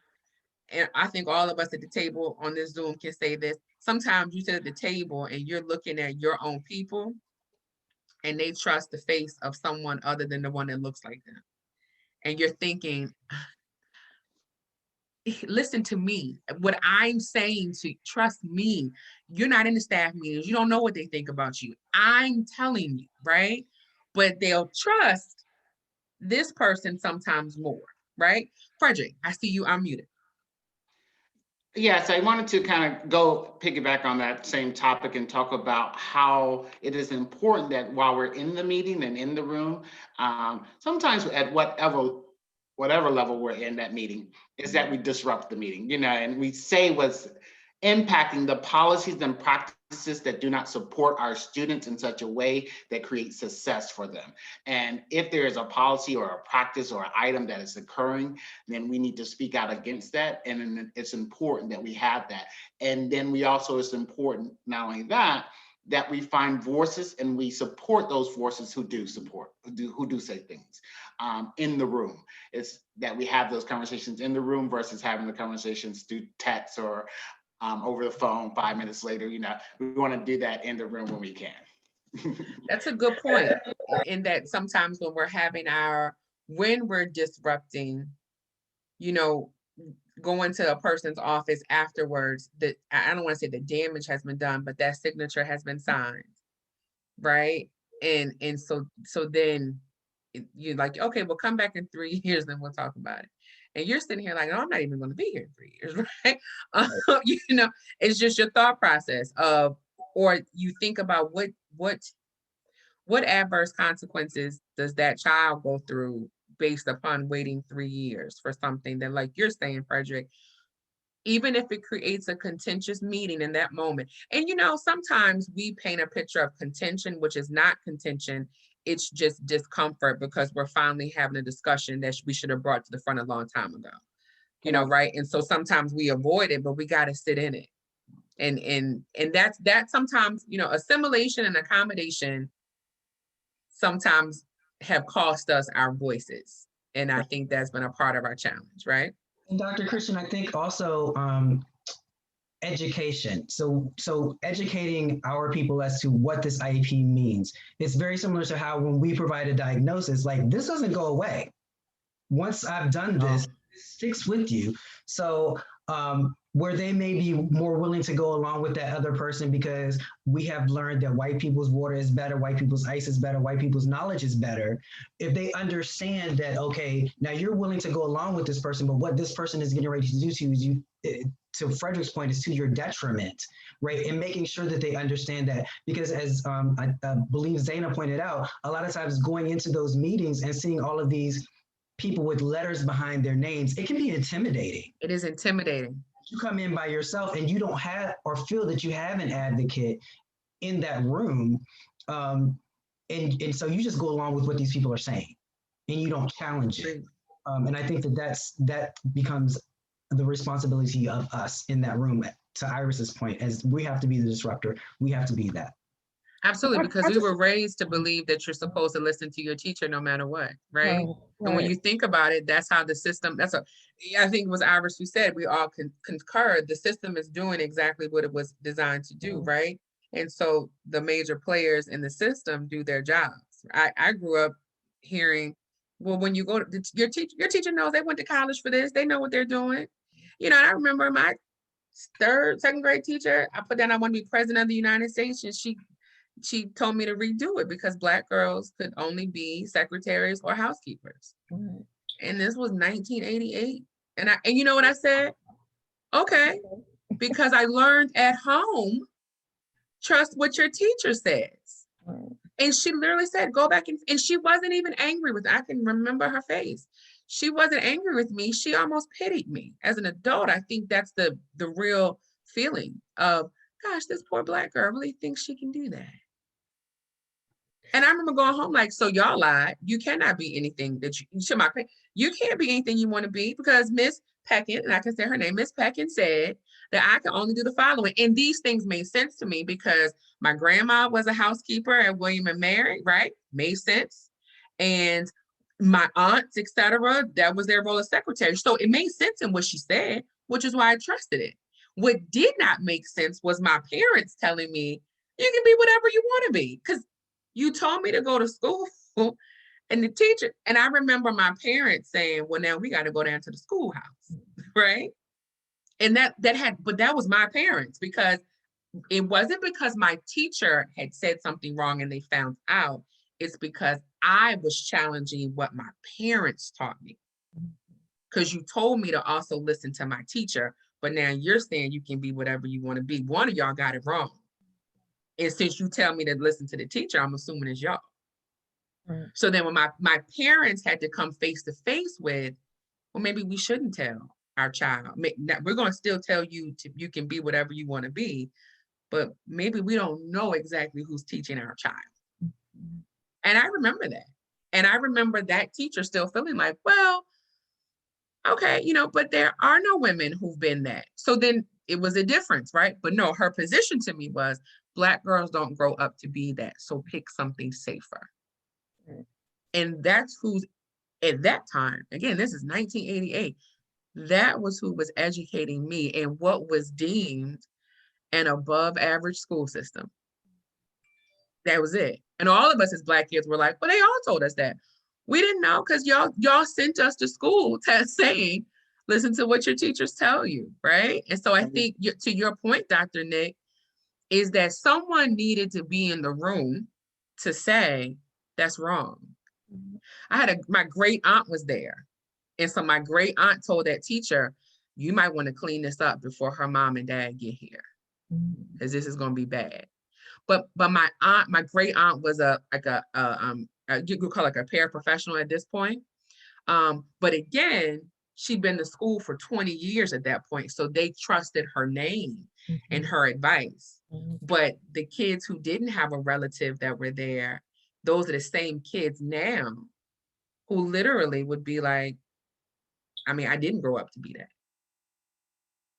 and I think all of us at the table on this Zoom can say this, sometimes you sit at the table and you're looking at your own people and they trust the face of someone other than the one that looks like them. And you're thinking, listen to me. What I'm saying to trust me. You're not in the staff meetings. You don't know what they think about you. I'm telling you, right? But they'll trust this person sometimes more, right? Fredrick, I see you unmuted. Yes, I wanted to kind of go piggyback on that same topic and talk about how it is important that while we're in the meeting and in the room, sometimes at whatever level we're in that meeting, is that we disrupt the meeting, and we say what's impacting the policies and practices that do not support our students in such a way that creates success for them. And if there is a policy or a practice or an item that is occurring, then we need to speak out against that. And then it's important that we have that. And then it's important, not only that we find voices and we support those voices who do say things in the room. It's that we have those conversations in the room versus having the conversations through text or over the phone 5 minutes later. We want to do that in the room when we can. That's a good point. In that sometimes when we're disrupting, going to a person's office afterwards, that I don't want to say the damage has been done, but that signature has been signed, right? And so then you're like, okay, we'll come back in 3 years and we'll talk about it. And you're sitting here like, no, I'm not even going to be here in 3 years, right? It's just your thought process or you think about what adverse consequences does that child go through based upon waiting 3 years for something that, like you're saying, Fredrick, even if it creates a contentious meeting in that moment. And sometimes we paint a picture of contention, which is not contention. It's just discomfort because we're finally having a discussion that we should have brought to the front a long time ago, right? And so sometimes we avoid it, but we got to sit in it. And that's sometimes, assimilation and accommodation sometimes have cost us our voices. And I think that's been a part of our challenge, right? And Dr. Christian, I think also education. So educating our people as to what this IEP means. It's very similar to how when we provide a diagnosis, like this doesn't go away. Once I've done this, it sticks with you. So where they may be more willing to go along with that other person because we have learned that white people's water is better, white people's ice is better, white people's knowledge is better. If they understand that, okay, now you're willing to go along with this person, but what this person is getting ready to do to you, to Fredrick's point, is to your detriment, right? And making sure that they understand that, because as I believe Zaina pointed out, a lot of times going into those meetings and seeing all of these people with letters behind their names, it can be intimidating. It is intimidating. You come in by yourself and you don't have or feel that you have an advocate in that room. And so you just go along with what these people are saying and you don't challenge it. And I think that becomes the responsibility of us in that room, to Iris's point, as we have to be the disruptor. We have to be that. Absolutely, because we were raised to believe that you're supposed to listen to your teacher no matter what, right? And when you think about it, that's how the system, I think it was Iris who said, we all concurred, the system is doing exactly what it was designed to do, right? And so the major players in the system do their jobs. I grew up hearing, well, when you go to your teacher knows they went to college for this, they know what they're doing. And I remember my second grade teacher, I put down, I want to be president of the United States, and she told me to redo it because Black girls could only be secretaries or housekeepers. And this was 1988. And you know what I said? Okay, because I learned at home, trust what your teacher says. And she literally said, go back and she wasn't even angry with me. I can remember her face. She wasn't angry with me. She almost pitied me. As an adult, I think that's the real feeling of, gosh, this poor Black girl really thinks she can do that. And I remember going home like, so y'all lied. You cannot be anything that you can't be anything you want to be, because Miss Peckin, and I can say her name, Miss Peckin said that I can only do the following. And these things made sense to me because my grandma was a housekeeper at William and Mary, right? Made sense. And my aunts, etc., that was their role as secretary. So it made sense in what she said, which is why I trusted it. What did not make sense was my parents telling me, you can be whatever you want to be, because you told me to go to school and the teacher, and I remember my parents saying, well, now we got to go down to the schoolhouse, right? And but that was my parents, because it wasn't because my teacher had said something wrong and they found out. It's because I was challenging what my parents taught me. Because you told me to also listen to my teacher, but now you're saying you can be whatever you want to be. One of y'all got it wrong. And since you tell me to listen to the teacher, I'm assuming it's y'all. Right. So then when my parents had to come face to face with, well, maybe we shouldn't tell our child. We're going to still tell you you can be whatever you want to be, but maybe we don't know exactly who's teaching our child. Mm-hmm. And I remember that. And I remember that teacher still feeling like, well, okay, but there are no women who've been that. So then it was a difference, right? But no, her position to me was Black girls don't grow up to be that. So pick something safer. Mm-hmm. And that's who's at that time, again, this is 1988. That was who was educating me in what was deemed an above average school system. That was it. And all of us as Black kids were like, well, they all told us that. We didn't know because y'all sent us to school saying, listen to what your teachers tell you, right? And so I think to your point, Dr. Nick, is that someone needed to be in the room to say, that's wrong. My great aunt was there. And so my great aunt told that teacher, you might want to clean this up before her mom and dad get here, because this is going to be bad. But my great aunt was you could call it a paraprofessional at this point. But again, she'd been to school for 20 years at that point. So they trusted her name and her advice. But the kids who didn't have a relative that were there, those are the same kids now who literally would be like, I didn't grow up to be that.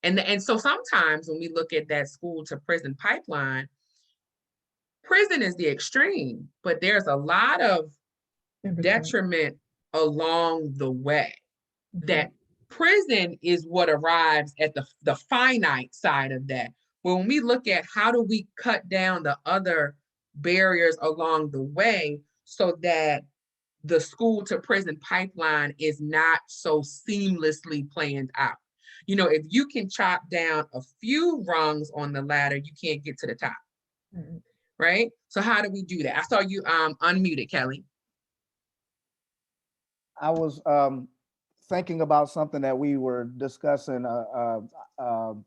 And so sometimes when we look at that school to prison pipeline, prison is the extreme, but there's a lot of detriment along the way. That prison is what arrives at the finite side of that. When we look at how do we cut down the other barriers along the way so that the school to prison pipeline is not so seamlessly planned out. If you can chop down a few rungs on the ladder, you can't get to the top. Mm-hmm. Right? So how do we do that? I saw you unmuted, Kelly. I was thinking about something that we were discussing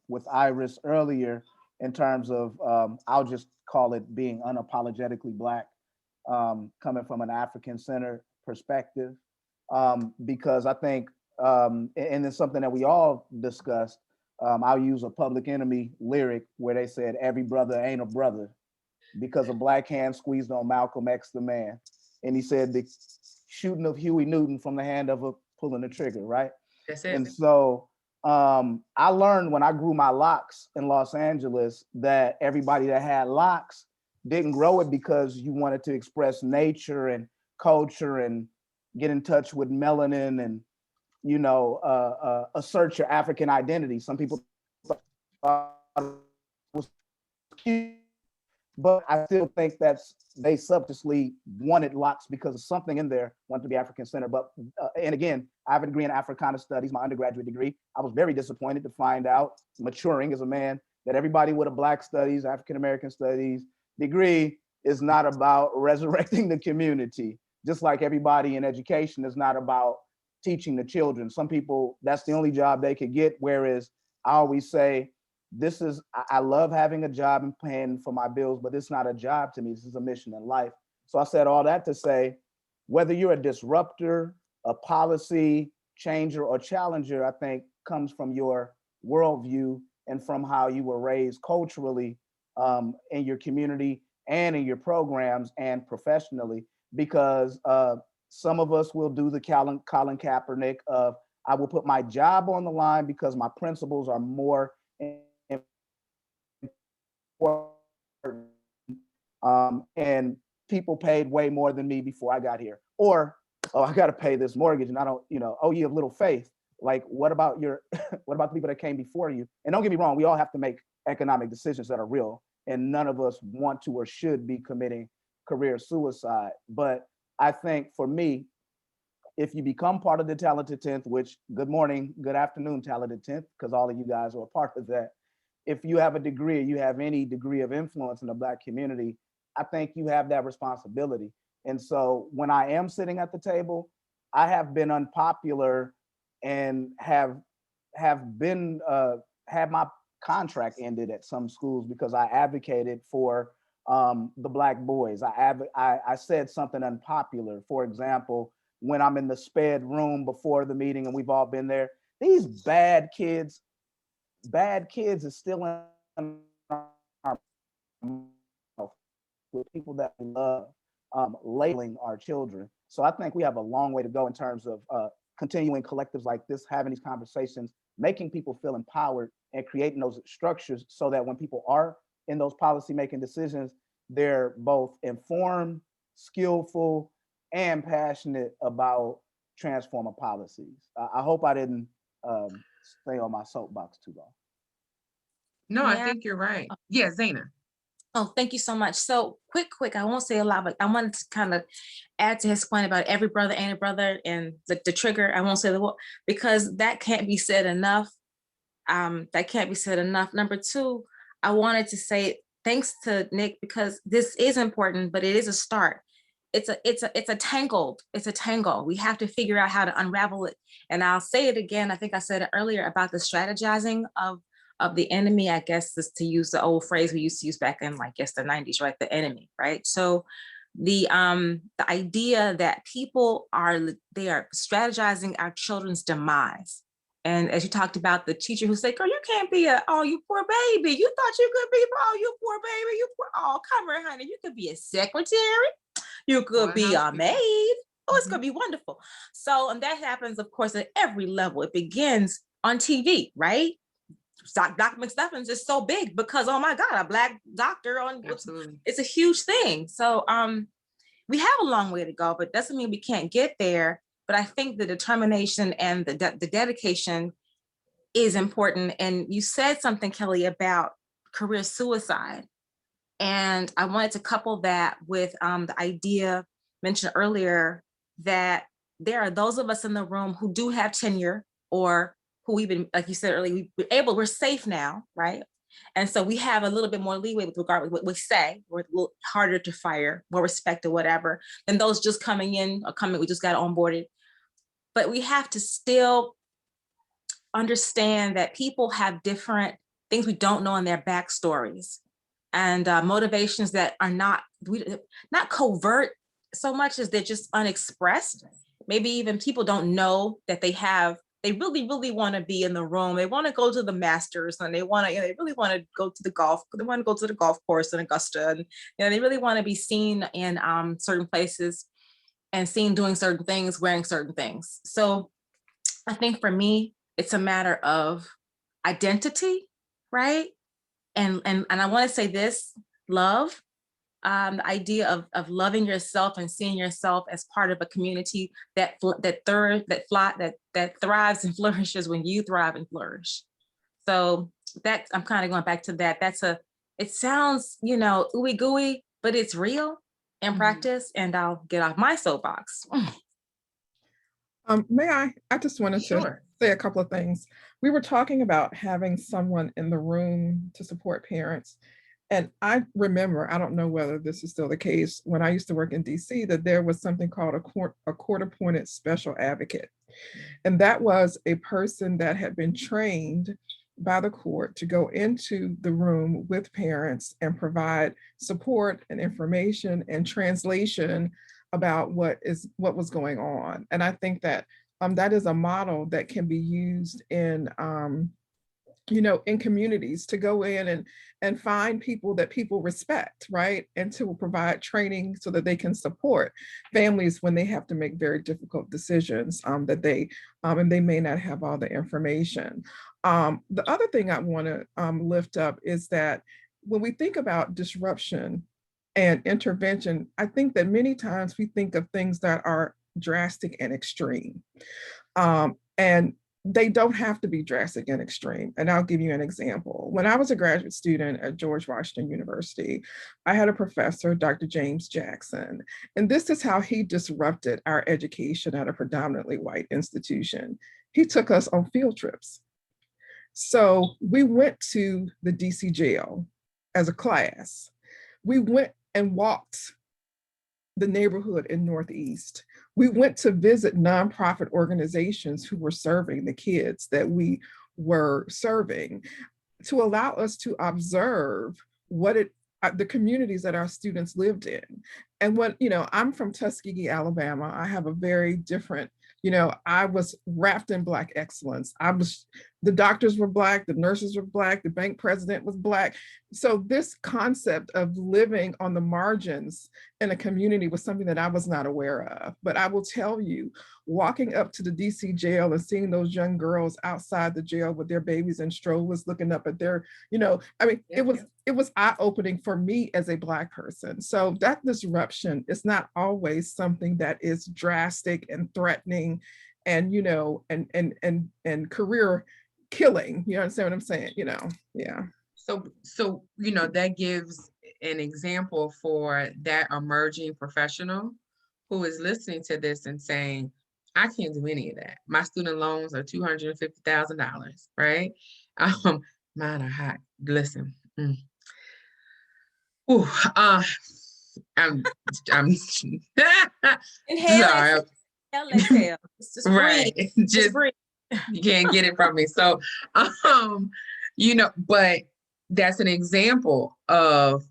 with Iris earlier in terms of, I'll just call it being unapologetically Black, coming from an African-centered perspective, because I think, and it's something that we all discussed, I'll use a Public Enemy lyric where they said, every brother ain't a brother, because a Black hand squeezed on Malcolm X the man. And he said the shooting of Huey Newton from the hand of a pulling the trigger, right? That's it. And so I learned when I grew my locks in Los Angeles that everybody that had locks didn't grow it because you wanted to express nature and culture and get in touch with melanin and, assert your African identity. Some people thought it was cute, but I still think they subconsciously wanted locks because of something in there wanted to be African-centered. But, and again, I have a degree in Africana Studies, my undergraduate degree. I was very disappointed to find out, maturing as a man, that everybody with a Black Studies, African-American Studies degree is not about resurrecting the community. Just like everybody in education is not about teaching the children. Some people, that's the only job they could get. Whereas I always say, I love having a job and paying for my bills, but it's not a job to me. This is a mission in life. So I said all that to say, whether you're a disruptor, a policy changer or challenger, I think comes from your worldview and from how you were raised culturally in your community and in your programs and professionally, because some of us will do the Colin Kaepernick of, I will put my job on the line because my principles are more important. And people paid way more than me before I got here. Or, oh, I got to pay this mortgage and I don't, oh, you have little faith. Like, what about what about the people that came before you? And don't get me wrong, we all have to make economic decisions that are real. And none of us want to or should be committing career suicide. But I think for me, if you become part of the Talented 10th, which good morning, good afternoon, Talented 10th, because all of you guys are a part of that. If you have a degree, you have any degree of influence in the Black community, I think you have that responsibility. And so when I am sitting at the table, I have been unpopular and have been had my contract ended at some schools because I advocated for the Black boys. I said something unpopular. For example, when I'm in the SPED room before the meeting, and we've all been there, these bad kids is still in our mouth with people that we love, labeling our children. So I think we have a long way to go in terms of continuing collectives like this, having these conversations, making people feel empowered and creating those structures so that when people are in those policy-making decisions, they're both informed, skillful, and passionate about transforming policies. I hope I didn't stay on my soapbox too long. No, I Yeah. think you're right. Yeah, Zaina. Oh, thank you so much. So quick, I won't say a lot, but I wanted to kind of add to his point about every brother and a brother and the trigger. I won't say the word because that can't be said enough. That can't be said enough. Number two, I wanted to say thanks to Nick because this is important, but it is a start. It's a tangle. We have to figure out how to unravel it. And I'll say it again. I think I said it earlier about the strategizing of the enemy, I guess, is to use the old phrase we used to use back in, I guess, the 90s, right? The enemy, right? So the idea that people are strategizing our children's demise. And as you talked about the teacher who said, girl, you can't be oh, you poor baby. You thought you could be, oh, you poor baby. You poor, oh, come here, honey. You could be a secretary. You could be a maid. Oh, it's going to be wonderful. So, and that happens, of course, at every level. It begins on TV, right? Dr. McStuffins is so big because, oh my God, a Black doctor on, absolutely, it's a huge thing. So we have a long way to go, but doesn't mean we can't get there. But I think the determination and the dedication is important. And you said something, Kelly, about career suicide. And I wanted to couple that with the idea mentioned earlier that there are those of us in the room who do have tenure or who even, like you said earlier, we're safe now, right? And so we have a little bit more leeway with regard to what we say. We're a little harder to fire, more respect or whatever, than those just coming in or we just got onboarded. But we have to still understand that people have different things we don't know in their backstories and motivations that are not covert so much as they're just unexpressed. Maybe even people don't know that they really, really want to be in the room. They want to go to the Masters and they really want to go to the golf. They want to go to the golf course in Augusta. And they really want to be seen in certain places and seen doing certain things, wearing certain things. So I think for me, it's a matter of identity, right? And I want to say this, love. The idea of loving yourself and seeing yourself as part of a community that thrives and flourishes when you thrive and flourish. So that I'm kind of going back to that. It sounds, ooey gooey, but it's real in practice. And I'll get off my soapbox. May I just wanted to say a couple of things. We were talking about having someone in the room to support parents. And I remember, I don't know whether this is still the case, when I used to work in DC, that there was something called a court-appointed special advocate. And that was a person that had been trained by the court to go into the room with parents and provide support and information and translation about what was going on. And I think that that is a model that can be used in in communities to go in and find people that people respect, right? And to provide training so that they can support families when they have to make very difficult decisions and they may not have all the information. The other thing I want to lift up is that when we think about disruption and intervention, I think that many times we think of things that are drastic and extreme. And they don't have to be drastic and extreme. And I'll give you an example. When I was a graduate student at George Washington University, I had a professor, Dr. James Jackson, and this is how he disrupted our education at a predominantly white institution. He took us on field trips. So we went to the DC jail as a class. We went and walked the neighborhood in Northeast. We went to visit nonprofit organizations who were serving the kids that we were serving, to allow us to observe what the communities that our students lived in. And what, I'm from Tuskegee, Alabama. I have a very different, I was wrapped in Black excellence. The doctors were Black, the nurses were Black, the bank president was Black. So this concept of living on the margins in a community was something that I was not aware of. But I will tell you, walking up to the DC jail and seeing those young girls outside the jail with their babies and strollers looking up at their, it was eye-opening for me as a Black person. So that disruption is not always something that is drastic and threatening and, and career killing. You understand what I'm saying? Yeah. So, that gives an example for that emerging professional who is listening to this and saying, I can't do any of that. My student loans are $250,000, right? Mine are hot. Listen. Ooh, I'm Inhale, exhale. Just right. Breathe. Just breathe. You can't get it from me. So, but that's an example of,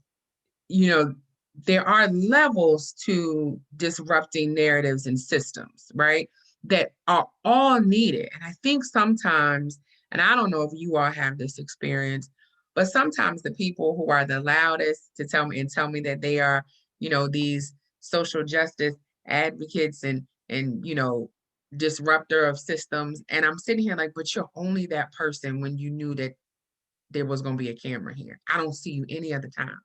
there are levels to disrupting narratives and systems, right? That are all needed. And I think sometimes, and I don't know if you all have this experience, but sometimes the people who are the loudest to tell me that they are, these social justice advocates and disruptor of systems. And I'm sitting here like, but you're only that person when you knew that there was going to be a camera here. I don't see you any other time.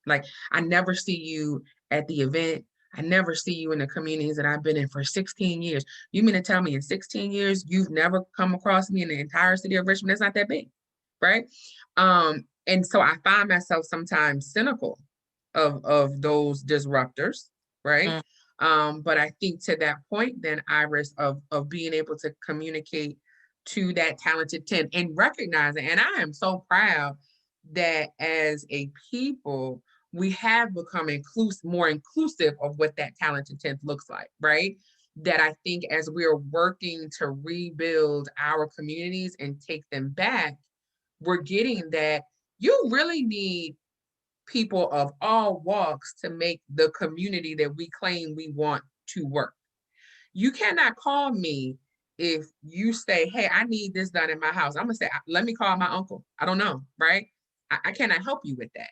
Like, I never see you at the event. I never see you in the communities that I've been in for 16 years. You mean to tell me in 16 years, you've never come across me in the entire city of Richmond? That's not that big, right? And so I find myself sometimes cynical of those disruptors, right? But I think to that point then, Iris, of being able to communicate to that talented 10 and recognizing, and I am so proud that as a people, we have become more inclusive of what that talented 10th looks like, right? That I think as we're working to rebuild our communities and take them back, we're getting that you really need people of all walks to make the community that we claim we want to work. You cannot call me if you say, hey, I need this done in my house. I'm gonna say, let me call my uncle. I don't know, right? I cannot help you with that.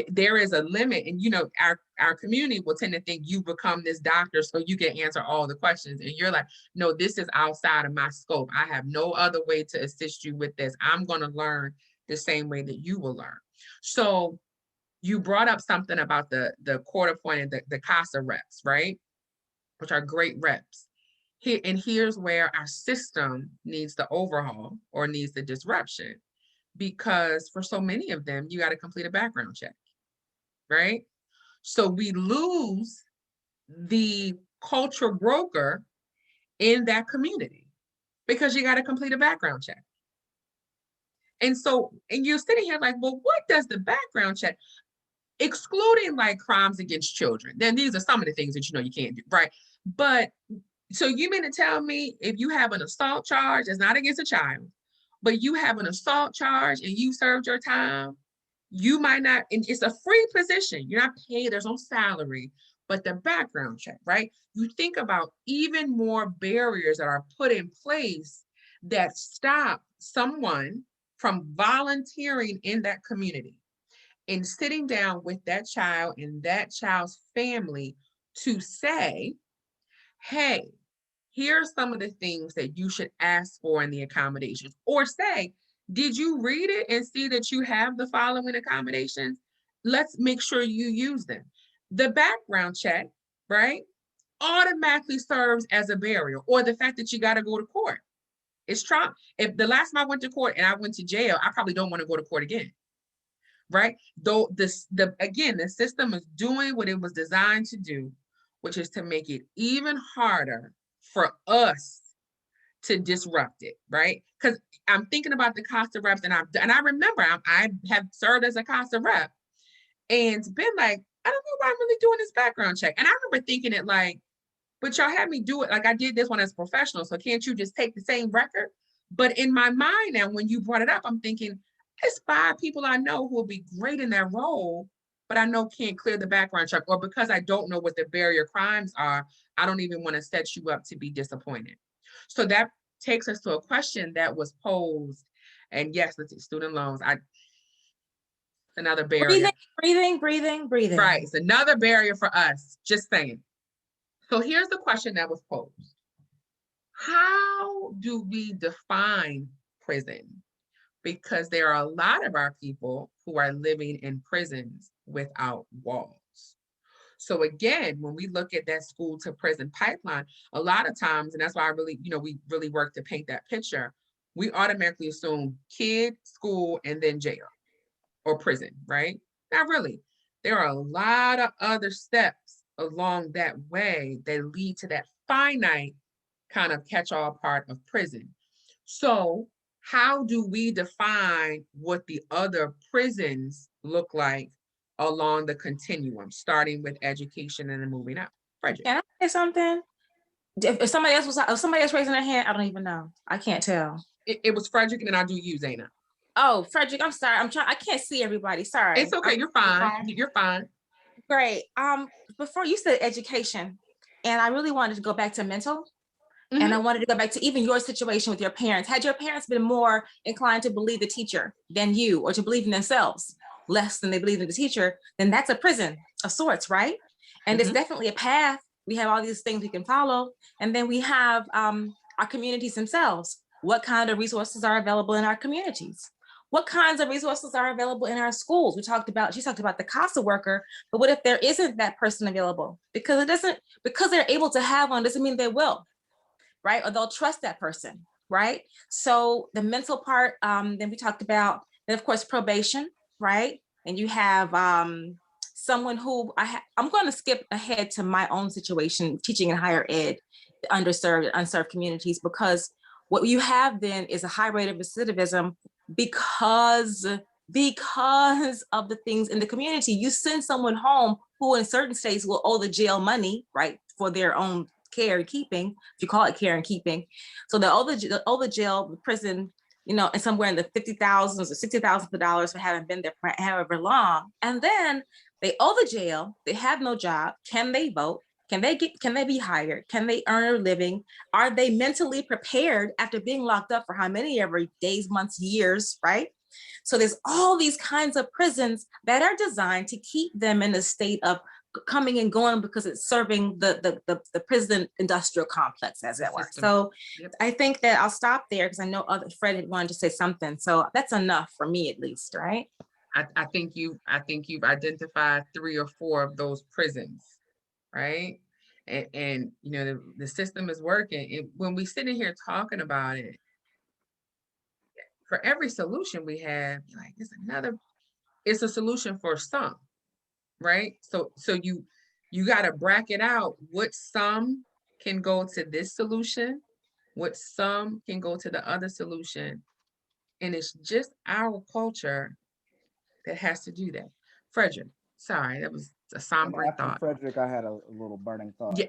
There is a limit, and our community will tend to think you become this doctor so you can answer all the questions. And you're like, no, this is outside of my scope. I have no other way to assist you with this. I'm gonna learn the same way that you will learn. So you brought up something about the court appointed, the CASA reps, right? Which are great reps. Here's where our system needs the overhaul or needs the disruption, because for so many of them, you got to complete a background check, right? So we lose the culture broker in that community because you got to complete a background check. And you're sitting here like, well, what does the background check, excluding like crimes against children? Then these are some of the things that you can't do, right? But so you mean to tell me if you have an assault charge, it's not against a child, but you have an assault charge and you served your time, you might not, and it's a free position, you're not paid, there's no salary, but the background check, right? You think about even more barriers that are put in place that stop someone from volunteering in that community and sitting down with that child and that child's family to say, hey, here's some of the things that you should ask for in the accommodations, or say, did you read it and see that you have the following accommodations? Let's make sure you use them. The background check, right, automatically serves as a barrier, or the fact that you got to go to court. It's trauma. If the last time I went to court and I went to jail, I probably don't want to go to court again. Right? Though the system is doing what it was designed to do, which is to make it even harder for us to disrupt it, right? Because I'm thinking about the CASA reps, and I remember I have served as a CASA rep and been like, I don't know why I'm really doing this background check. And I remember thinking it like, but y'all had me do it. Like I did this one as a professional, so can't you just take the same record? But in my mind now, when you brought it up, I'm thinking, there's 5 people I know who will be great in that role, but I know can't clear the background check, or because I don't know what the barrier crimes are, I don't even want to set you up to be disappointed. So that takes us to a question that was posed. And yes, let's see, student loans. Another barrier. Breathing. Right, it's another barrier for us, just saying. So here's the question that was posed. How do we define prison? Because there are a lot of our people who are living in prisons without walls. So again, when we look at that school to prison pipeline, a lot of times, and that's why I really, we really work to paint that picture, we automatically assume kid, school, and then jail or prison, right? Not really. There are a lot of other steps along that way that lead to that finite kind of catch-all part of prison. So how do we define what the other prisons look like along the continuum, starting with education and then moving up? Fredrick. Can I say something? If somebody else raising their hand, I don't even know. I can't tell. It was Fredrick, and then I'll do you, Zaina. Oh, Fredrick, I'm sorry. I can't see everybody. Sorry. It's okay. You're fine. You're fine. Great. Before you said education, and I really wanted to go back to mental. Mm-hmm. And I wanted to go back to even your situation with your parents. Had your parents been more inclined to believe the teacher than you, or to believe in themselves less than they believe in the teacher, then that's a prison of sorts, right? And it's definitely a path. We have all these things we can follow. And then we have our communities themselves. What kind of resources are available in our communities? What kinds of resources are available in our schools? She talked about the CASA worker, but what if there isn't that person available? Because they're able to have one doesn't mean they will. Right? Or they'll trust that person, right? So the mental part, then we talked about, then of course, probation, right? And you have someone who, I'm going to skip ahead to my own situation, teaching in higher ed, underserved and unserved communities, because what you have then is a high rate of recidivism because of the things in the community. You send someone home who in certain states will owe the jail money, right? For their own care and keeping, if you call it care and keeping. So they owe the jail, prison, and somewhere in the $50,000s or $60,000s of dollars for having been there for however long. And then they owe the jail, they have no job. Can they vote? Can they be hired? Can they earn a living? Are they mentally prepared after being locked up for how many ever days, months, years, right? So there's all these kinds of prisons that are designed to keep them in a state of coming and going because it's serving the prison industrial complex, as it were. So I think that I'll stop there because I know Fred had wanted to say something. So that's enough for me, at least, right? I think you've identified 3 or 4 of those prisons, right? And the system is working. And when we sit in here talking about it, for every solution we have, like it's a solution for some. Right? So you got to bracket out what some can go to this solution, what some can go to the other solution. And it's just our culture that has to do that. Fredrick, sorry, that was a somber thought. Fredrick, I had a little burning thought. Yeah.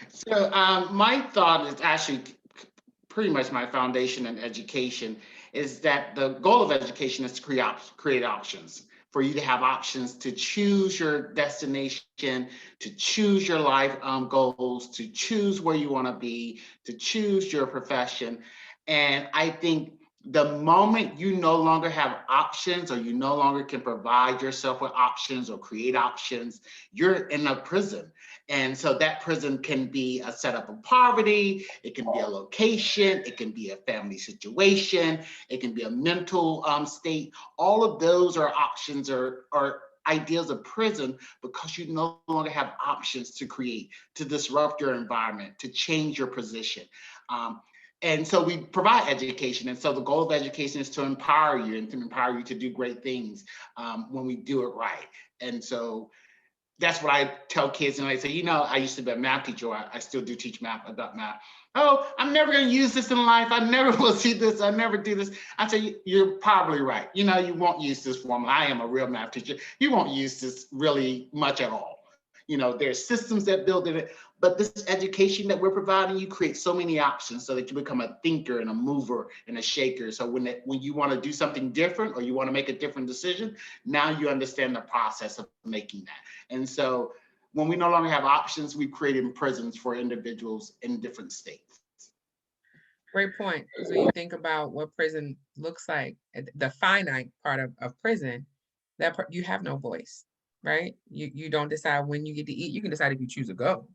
So my thought is actually pretty much my foundation in education, is that the goal of education is to create options. For you to have options to choose your destination, to choose your life goals, to choose where you want to be, to choose your profession. And I think the moment you no longer have options, or you no longer can provide yourself with options or create options, you're in a prison. And so that prison can be a setup of poverty, it can be a location, it can be a family situation, it can be a mental state. All of those are options or ideas of prison, because you no longer have options to create, to disrupt your environment, to change your position. And so we provide education. And so the goal of education is to empower you and to empower you to do great things when we do it right. And so that's what I tell kids. And I say, you know, I used to be a math teacher. I still do teach math, adult math. Oh, I'm never going to use this in life. I never will see this. I never do this. I say, you're probably right. You know, you won't use this formula. I am a real math teacher. You won't use this really much at all. You know, there's systems that build it, but this education that we're providing you creates so many options so that you become a thinker and a mover and a shaker. So when you want to do something different or you want to make a different decision, now you understand the process of making that. And so when we no longer have options, we created prisons for individuals in different states. Great point. So you think about what prison looks like, the finite part of prison, you have no voice. Right? You don't decide when you get to eat. You can decide if you choose to go,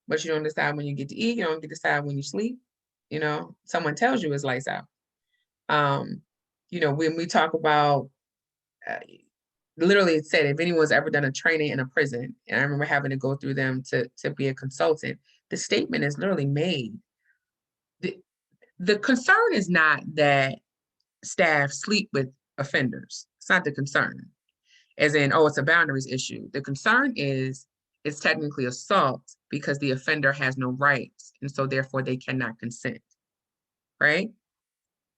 but you don't decide when you get to eat. You don't get to decide when you sleep. You know, someone tells you it's lights out. You know, when we talk about, literally it said, if anyone's ever done a training in a prison, and I remember having to go through them to be a consultant, the statement is literally made. The concern is not that staff sleep with offenders. It's not the concern. As in, oh, it's a boundaries issue. The concern is it's technically assault because the offender has no rights, and so therefore they cannot consent, right?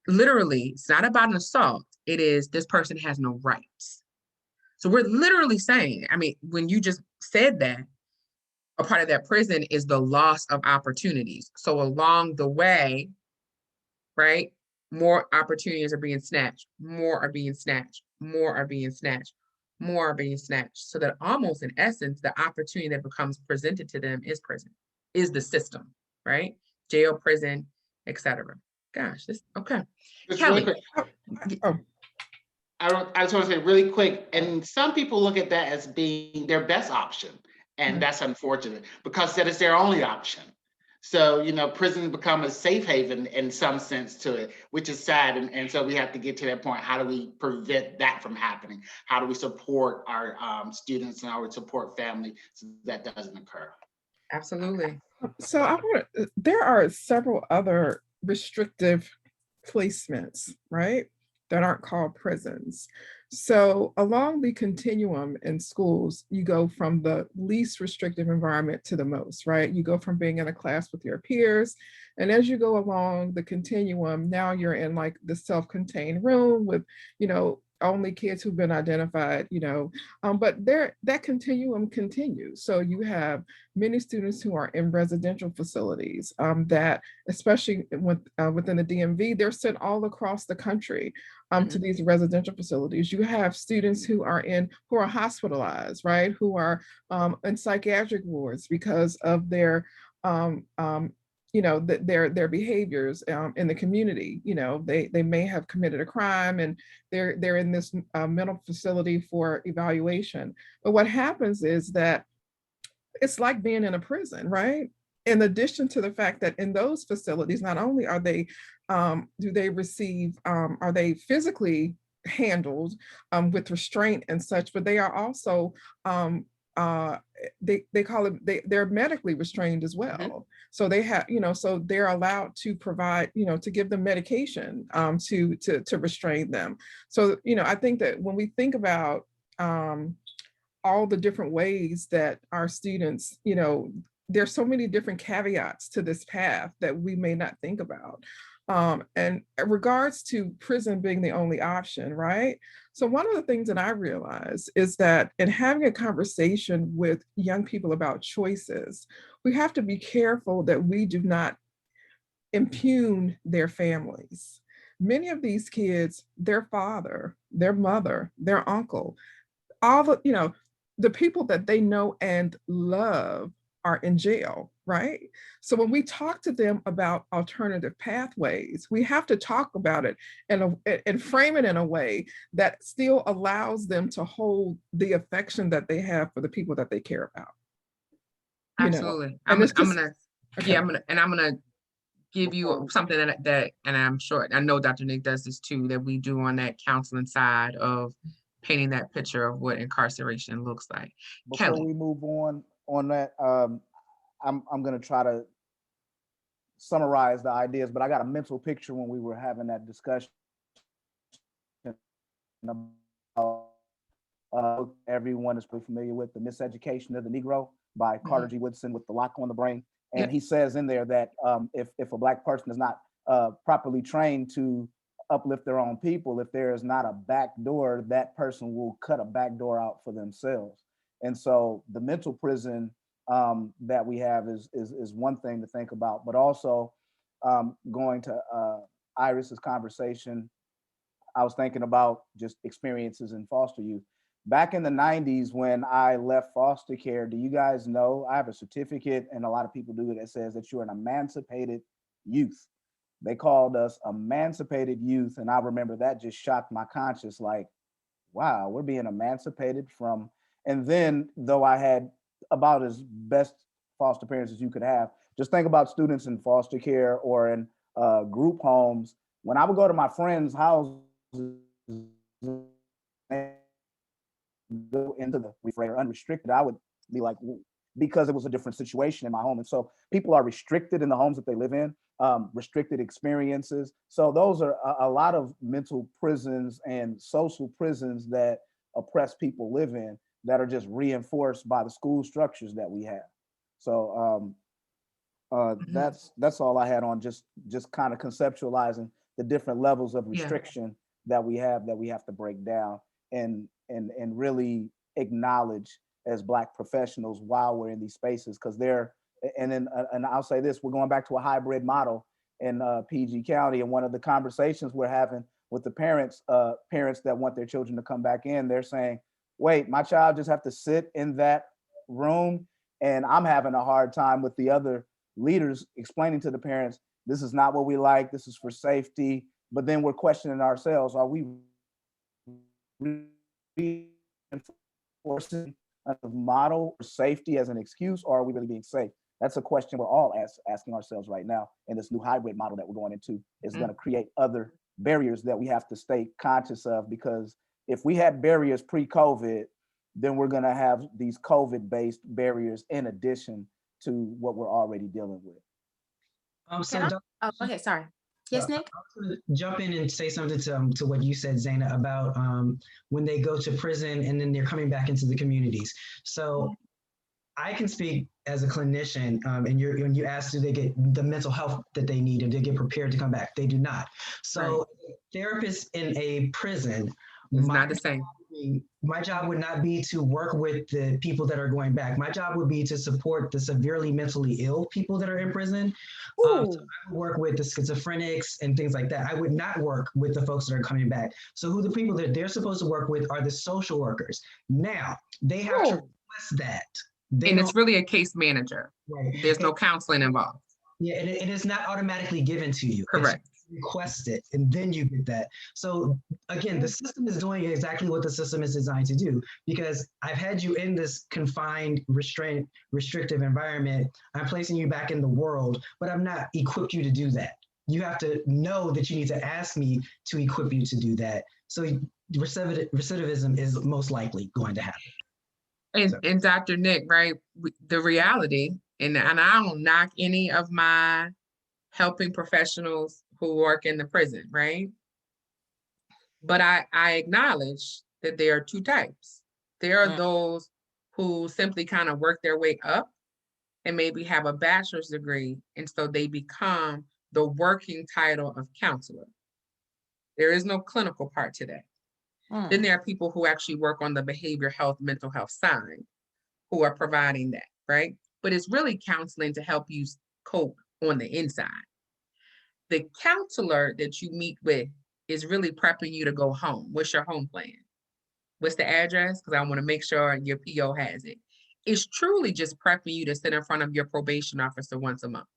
Literally, it's not about an assault. It is this person has no rights. So we're literally saying, I mean, when you just said that, a part of that prison is the loss of opportunities. So along the way, right, more opportunities are being snatched, more are being snatched, more are being snatched. More are being snatched, so that almost in essence, the opportunity that becomes presented to them is prison, is the system, right? Jail, prison, etc. Gosh, this okay. Just Kelly. really quick. I just want to say really quick, and some people look at that as being their best option, and that's unfortunate because that is their only option. So, you know, prisons become a safe haven in some sense to it, which is sad. And so we have to get to that point. How do we prevent that from happening? How do we support our students and how we support family so that doesn't occur? Absolutely. So there are several other restrictive placements, right, that aren't called prisons. So along the continuum in schools, you go from the least restrictive environment to the most, right? You go from being in a class with your peers, and as you go along the continuum, now you're in like the self-contained room with, you know, only kids who've been identified, you know, but that continuum continues. So you have many students who are in residential facilities that, especially within the DMV, they're sent all across the country to these residential facilities. You have students who are hospitalized, right? Who are in psychiatric wards because of their you know, their behaviors in the community. You know, they may have committed a crime and they're in this mental facility for evaluation. But what happens is that it's like being in a prison, right? In addition to the fact that in those facilities, not only are they do they receive are they physically handled with restraint and such, but they are also they call it they're medically restrained as well. So they have, you know, so they're allowed to provide, you know, to give them medication to restrain them. So, you know, I think that when we think about all the different ways that our students, you know, there's so many different caveats to this path that we may not think about. And in regards to prison being the only option, right? So one of the things that I realized is that in having a conversation with young people about choices, we have to be careful that we do not impugn their families. Many of these kids, their father, their mother, their uncle, all the, you know, the people that they know and love are in jail, right? So when we talk to them about alternative pathways, we have to talk about it and frame it in a way that still allows them to hold the affection that they have for the people that they care about. Absolutely. I'm gonna give you something that, and I'm sure, I know Dr. Nick does this too, that we do on that counseling side of painting that picture of what incarceration looks like. Before we move on that, I'm going to try to summarize the ideas, but I got a mental picture when we were having that discussion about everyone is pretty familiar with The Miseducation of the Negro by Carter G. Woodson with the lock on the brain. And he says in there that if a Black person is not properly trained to uplift their own people, if there is not a back door, that person will cut a back door out for themselves. And so the mental prison that we have is one thing to think about, but also going to Iris's conversation, I was thinking about just experiences in foster youth. Back in the 90s, when I left foster care, do you guys know, I have a certificate, and a lot of people do it, that says that you're an emancipated youth. They called us emancipated youth, and I remember that just shocked my conscience, like, wow, we're being emancipated from, and then though I had about as best foster parents as you could have, just think about students in foster care or in group homes. When I would go to my friends' houses, go into the refrigerator unrestricted, I would be like, because it was a different situation in my home. And so people are restricted in the homes that they live in, restricted experiences. So those are a lot of mental prisons and social prisons that oppressed people live in that are just reinforced by the school structures that we have. So that's all I had on just kind of conceptualizing the different levels of restriction that we have to break down and really acknowledge as Black professionals while we're in these spaces, because and I'll say this, we're going back to a hybrid model in PG County, and one of the conversations we're having with the parents that want their children to come back in, they're saying, wait, my child just have to sit in that room, and I'm having a hard time with the other leaders explaining to the parents, this is not what we like, this is for safety, but then we're questioning ourselves, are we reinforcing a model for safety as an excuse, or are we really being safe? That's a question we're all asking ourselves right now. And this new hybrid model that we're going into is going to create other barriers that we have to stay conscious of, because if we had barriers pre-COVID, then we're going to have these COVID-based barriers in addition to what we're already dealing with. Go ahead, sorry. Yes, Nick? I'll jump in and say something to what you said, Zaina, about when they go to prison and then they're coming back into the communities. So I can speak as a clinician, and when you ask, do they get the mental health that they need and they get prepared to come back? They do not. So therapists in a prison, it's not the same. My job would not be to work with the people that are going back. My job would be to support the severely mentally ill people that are in prison. So I would work with the schizophrenics and things like that. I would not work with the folks that are coming back. So who the people that they're supposed to work with are the social workers. Now, they have to request that. And it's really a case manager. Right. There's no counseling involved. Yeah, and it is not automatically given to you. Correct. Request it, and then you get that. So again, the system is doing exactly what the system is designed to do, because I've had you in this confined, restrictive environment. I'm placing you back in the world, but I'm not equipped you to do that. You have to know that you need to ask me to equip you to do that. So recidivism is most likely going to happen. And Dr. Nick, right, the reality, and I don't knock any of my helping professionals who work in the prison, right? But I acknowledge that there are two types. There are those who simply kind of work their way up and maybe have a bachelor's degree, and so they become the working title of counselor. There is no clinical part to that. Then there are people who actually work on the behavioral health, mental health side, who are providing that, right? But it's really counseling to help you cope on the inside. The counselor that you meet with is really prepping you to go home. What's your home plan? What's the address? Because I want to make sure your PO has it. It's truly just prepping you to sit in front of your probation officer once a month.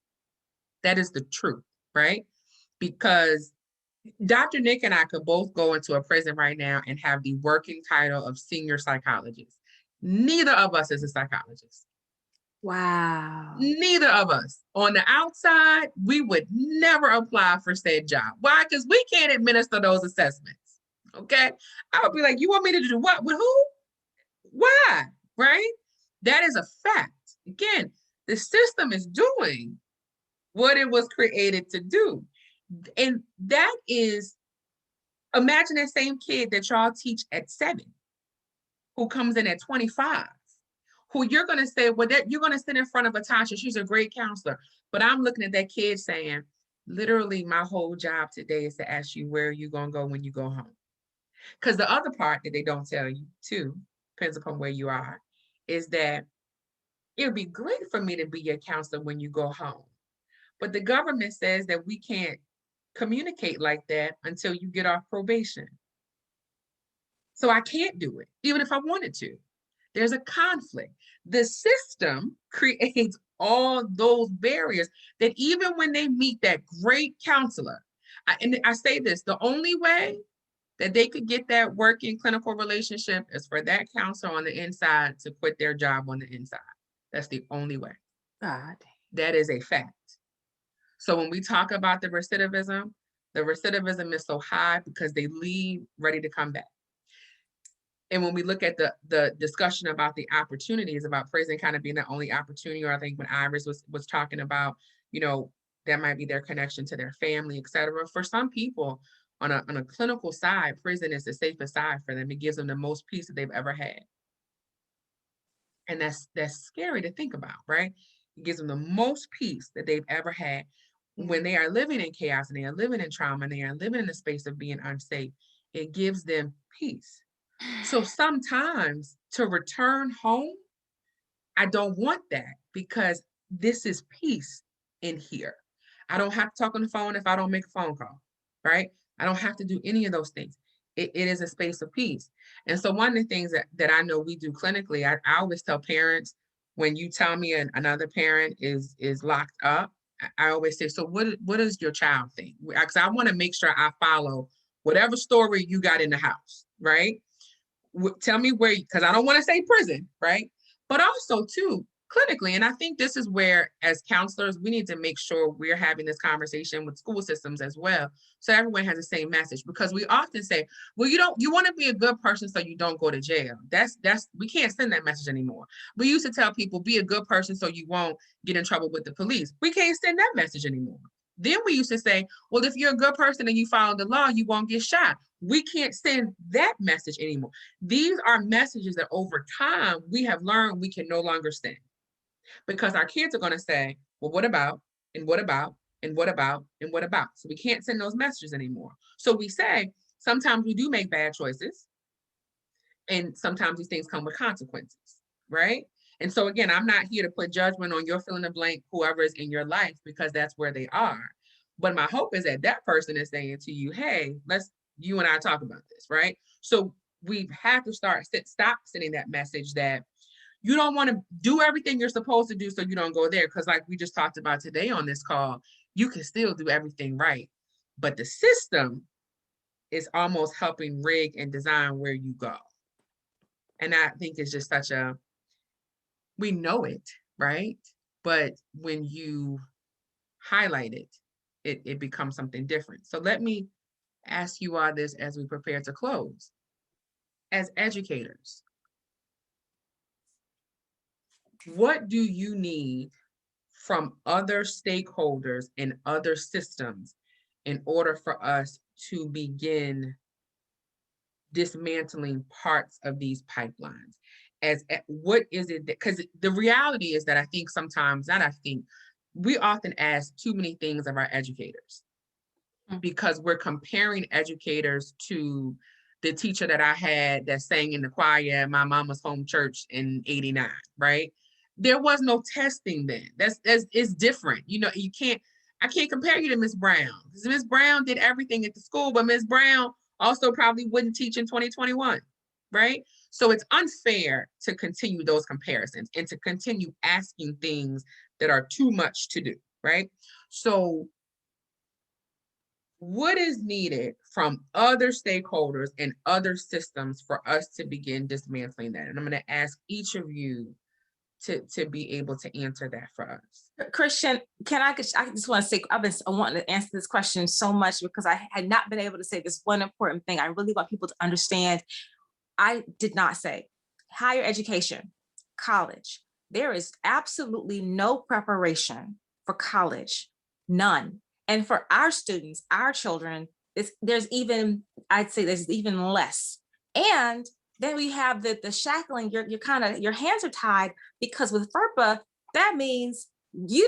That is the truth, right? Because Dr. Nick and I could both go into a prison right now and have the working title of senior psychologist. Neither of us is a psychologist. Wow. Neither of us. On the outside, we would never apply for said job. Why? Because we can't administer those assessments. Okay? I would be like, you want me to do what? With who? Why? Right? That is a fact. Again, the system is doing what it was created to do. And that is, imagine that same kid that y'all teach at 7, who comes in at 25, who you're going to say, well, that you're going to sit in front of Atasha. She's a great counselor. But I'm looking at that kid saying, literally, my whole job today is to ask you where you're going to go when you go home. Because the other part that they don't tell you, too, depends upon where you are, is that it would be great for me to be your counselor when you go home. But the government says that we can't communicate like that until you get off probation. So I can't do it, even if I wanted to. There's a conflict. The system creates all those barriers that even when they meet that great counselor, and I say this, the only way that they could get that working clinical relationship is for that counselor on the inside to quit their job on the inside. That's the only way. God. That is a fact. So when we talk about the recidivism is so high because they leave ready to come back. And when we look at the discussion about the opportunities, about prison kind of being the only opportunity, or I think when Iris was talking about, you know, that might be their connection to their family, et cetera. For some people on a clinical side, prison is the safest side for them. It gives them the most peace that they've ever had. And that's scary to think about, right? It gives them the most peace that they've ever had when they are living in chaos and they are living in trauma and they are living in the space of being unsafe. It gives them peace. So sometimes to return home, I don't want that because this is peace in here. I don't have to talk on the phone if I don't make a phone call, right? I don't have to do any of those things. It is a space of peace. And so one of the things that I know we do clinically, I always tell parents, when you tell me another parent is locked up, I always say, so what does your child think? Because I want to make sure I follow whatever story you got in the house, right? Tell me where, because I don't want to say prison, right? But also too, clinically, and I think this is where, as counselors, we need to make sure we're having this conversation with school systems as well, so everyone has the same message. Because we often say, well, you want to be a good person so you don't go to jail. That's we can't send that message anymore. We used to tell people, be a good person so you won't get in trouble with the police. We can't send that message anymore. Then we used to say, well, if you're a good person and you follow the law, you won't get shot. We can't send that message anymore. These are messages that over time we have learned we can no longer send. Because our kids are going to say, well, what about, and what about, and what about, and what about? So we can't send those messages anymore. So we say, sometimes we do make bad choices, and sometimes these things come with consequences, right? And so again, I'm not here to put judgment on your fill in the blank, whoever is in your life, because that's where they are. But my hope is that that person is saying to you, hey, you and I talk about this, right? So we have to stop sending that message that you don't want to do everything you're supposed to do so you don't go there. Because like we just talked about today on this call, you can still do everything right. But the system is almost helping rig and design where you go. And I think it's just we know it, right? But when you highlight it, it becomes something different. So let me ask you all this as we prepare to close. As educators, what do you need from other stakeholders and other systems in order for us to begin dismantling parts of these pipelines? What is it that, because the reality is that we often ask too many things of our educators because we're comparing educators to the teacher that I had that sang in the choir at my mama's home church in '89, right? There was no testing then. It's different. You know, I can't compare you to Miss Brown, because Miss Brown did everything at the school, but Miss Brown also probably wouldn't teach in 2021, right? So it's unfair to continue those comparisons and to continue asking things that are too much to do, right? So what is needed from other stakeholders and other systems for us to begin dismantling that? And I'm going to ask each of you to be able to answer that for us. Christian, I just want to say, I've been wanting to answer this question so much because I had not been able to say this one important thing. I really want people to understand. I did not say higher education, college. There is absolutely no preparation for college None. And for our students, our children, there's even, I'd say there's even less. And then we have the shackling, your hands are tied, because with FERPA, that means you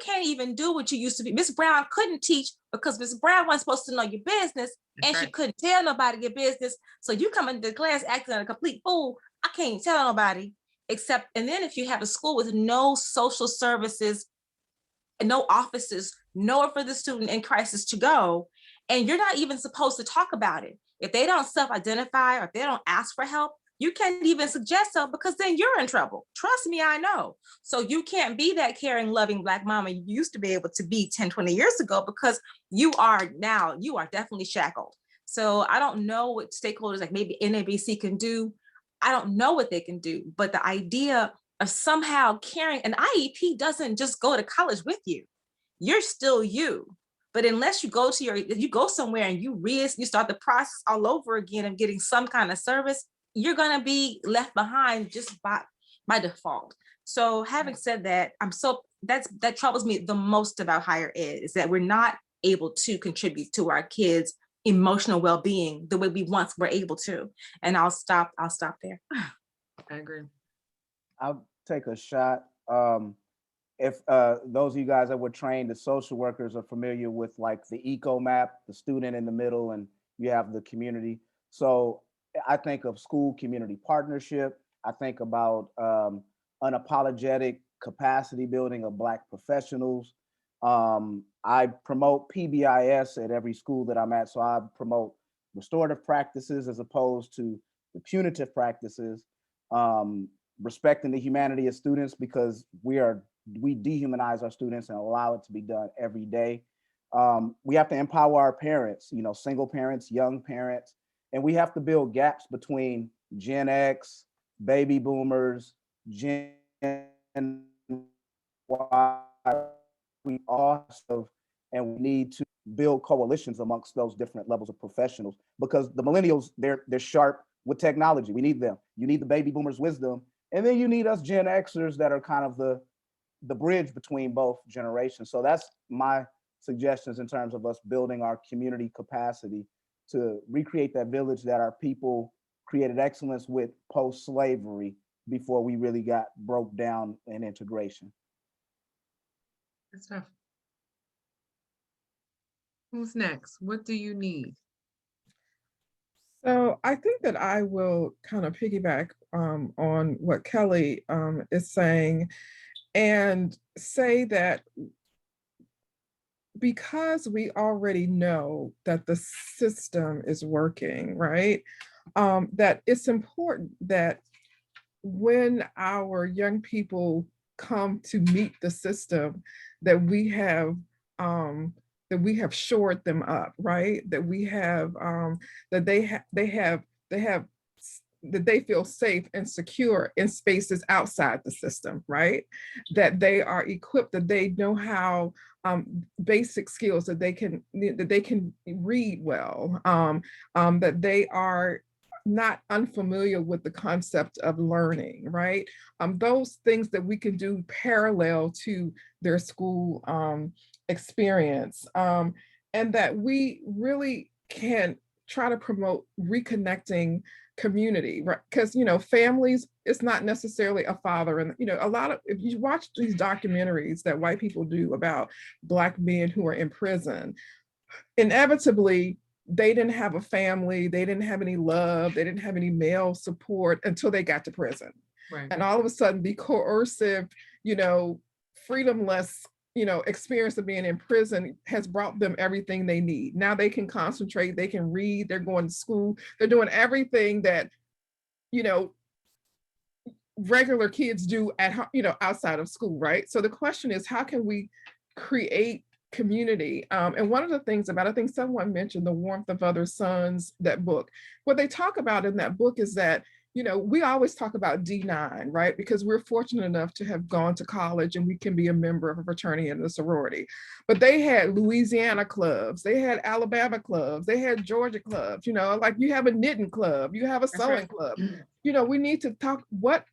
can't even do what you used to be. Miss Brown couldn't teach because Miss Brown wasn't supposed to know your business, and she couldn't tell nobody your business. So you come into the class acting like a complete fool. I can't tell nobody except, and then if you have a school with no social services, no offices, nowhere for the student in crisis to go, and you're not even supposed to talk about it. If they don't self-identify or if they don't ask for help, you can't even suggest help, because then you're in trouble. Trust me, I know. So you can't be that caring, loving Black mama you used to be able to be 10, 20 years ago, because you are definitely shackled. So I don't know what stakeholders like maybe NABC can do. I don't know what they can do, but the idea of somehow caring, an IEP doesn't just go to college with you. You're still you. But unless you go somewhere and you start the process all over again of getting some kind of service, you're gonna be left behind just by default. So having said that, that troubles me the most about higher ed, is that we're not able to contribute to our kids' emotional well-being the way we once were able to. And I'll stop there. I agree. I'll take a shot. If those of you guys that were trained as social workers are familiar with like the eco map, the student in the middle, and you have the community. So I think of school community partnership. I think about unapologetic capacity building of Black professionals. I promote PBIS at every school that I'm at. So I promote restorative practices as opposed to the punitive practices, respecting the humanity of students, because we dehumanize our students and allow it to be done every day. We have to empower our parents, single parents, young parents, and we have to build gaps between Gen X, baby boomers, Gen Y. We all have, and we need to build coalitions amongst those different levels of professionals, because the millennials, they're sharp with technology. We need them. You need the baby boomers' wisdom, and then you need us Gen Xers that are kind of the bridge between both generations. So that's my suggestions in terms of us building our community capacity to recreate that village that our people created excellence with post-slavery before we really got broke down in integration. Good stuff. Who's next? What do you need? So I think that I will kind of piggyback on what Kelly is saying, and say that because we already know that the system is working, right? That it's important that when our young people come to meet the system, that we have shored them up, right? That we have that they feel safe and secure in spaces outside the system, right? That they are equipped, that they know how basic skills, that they can read well, that they are not unfamiliar with the concept of learning, right? Those things that we can do parallel to their school experience, and that we really can try to promote reconnecting community, right? Because families, it's not necessarily a father, and a lot of, if you watch these documentaries that white people do about Black men who are in prison, inevitably they didn't have a family, they didn't have any love, they didn't have any male support until they got to prison. Right. And all of a sudden the coercive, freedomless, experience of being in prison has brought them everything they need. Now they can concentrate, they can read, they're going to school, they're doing everything that, regular kids do at home, outside of school, right? So the question is, how can we create community? And one of the things about, I think someone mentioned The Warmth of Other Suns, that book. What they talk about in that book is that you know, we always talk about D9, right? Because we're fortunate enough to have gone to college and we can be a member of a fraternity and a sorority. But they had Louisiana clubs, they had Alabama clubs, they had Georgia clubs, you know, like you have a knitting club, you have a sewing club. You know, we need to talk what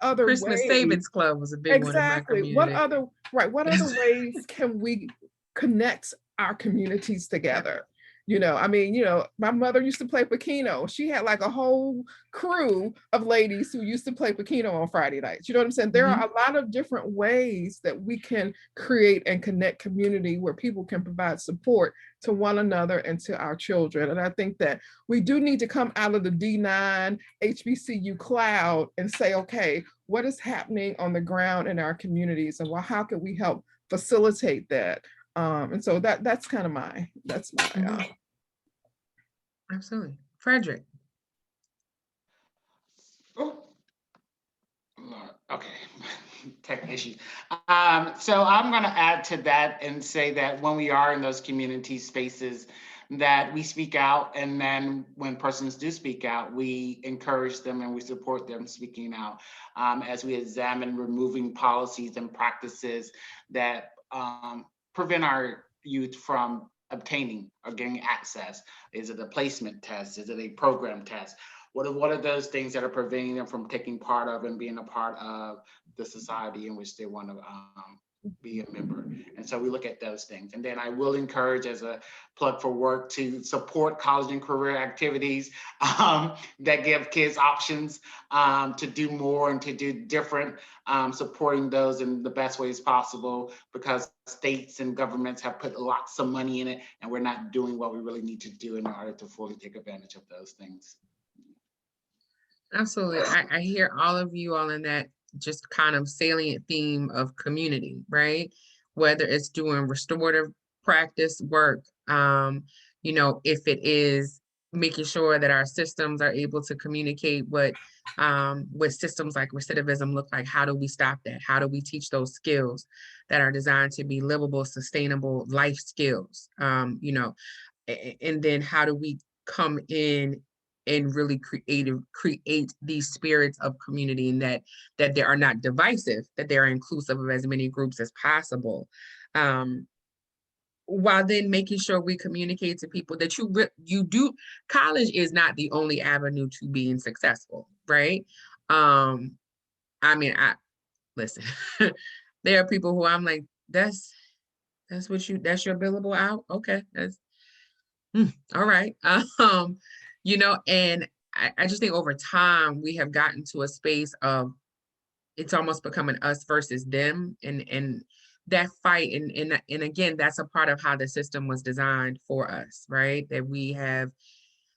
other Christmas ways, Savings Club was a big one in my community. what other ways can we connect our communities together? You know, I mean, you know, my mother used to play Pekino. She had like a whole crew of ladies who used to play Pekino on Friday nights. You know what I'm saying? There are a lot of different ways that we can create and connect community where people can provide support to one another and to our children. And I think that we do need to come out of the D9 HBCU cloud and say, okay, what is happening on the ground in our communities, and how can we help facilitate that? And so that's kind of my Absolutely. Fredrick. Oh, Lord. Okay, tech issues. So I'm going to add to that and say that when we are in those community spaces, that we speak out, and then when persons do speak out, we encourage them and we support them speaking out as we examine removing policies and practices that prevent our youth from obtaining or getting access. Is it a placement test? Is it a program test? What are those things that are preventing them from taking part of and being a part of the society in which they want to be a member? And so we look at those things. And then I will encourage, as a plug for work, to support college and career activities that give kids options to do more and to do different, supporting those in the best ways possible, because states and governments have put lots of money in it and we're not doing what we really need to do in order to fully take advantage of those things. Absolutely. I hear all of you all in that just kind of salient theme of community, right? Whether it's doing restorative practice work, you know, if it is making sure that our systems are able to communicate what systems like recidivism look like. How do we stop that? How do we teach those skills that are designed to be livable, sustainable life skills? You know, and then how do we come in and really create these spirits of community, and that they are not divisive, that they are inclusive of as many groups as possible. While then making sure we communicate to people that you do, college is not the only avenue to being successful, right? I mean, listen, there are people who I'm like, that's your billable out. Okay, that's all right. You know, and I just think over time we have gotten to a space of it's almost becoming us versus them, and that fight, and again, that's a part of how the system was designed for us, right? That we have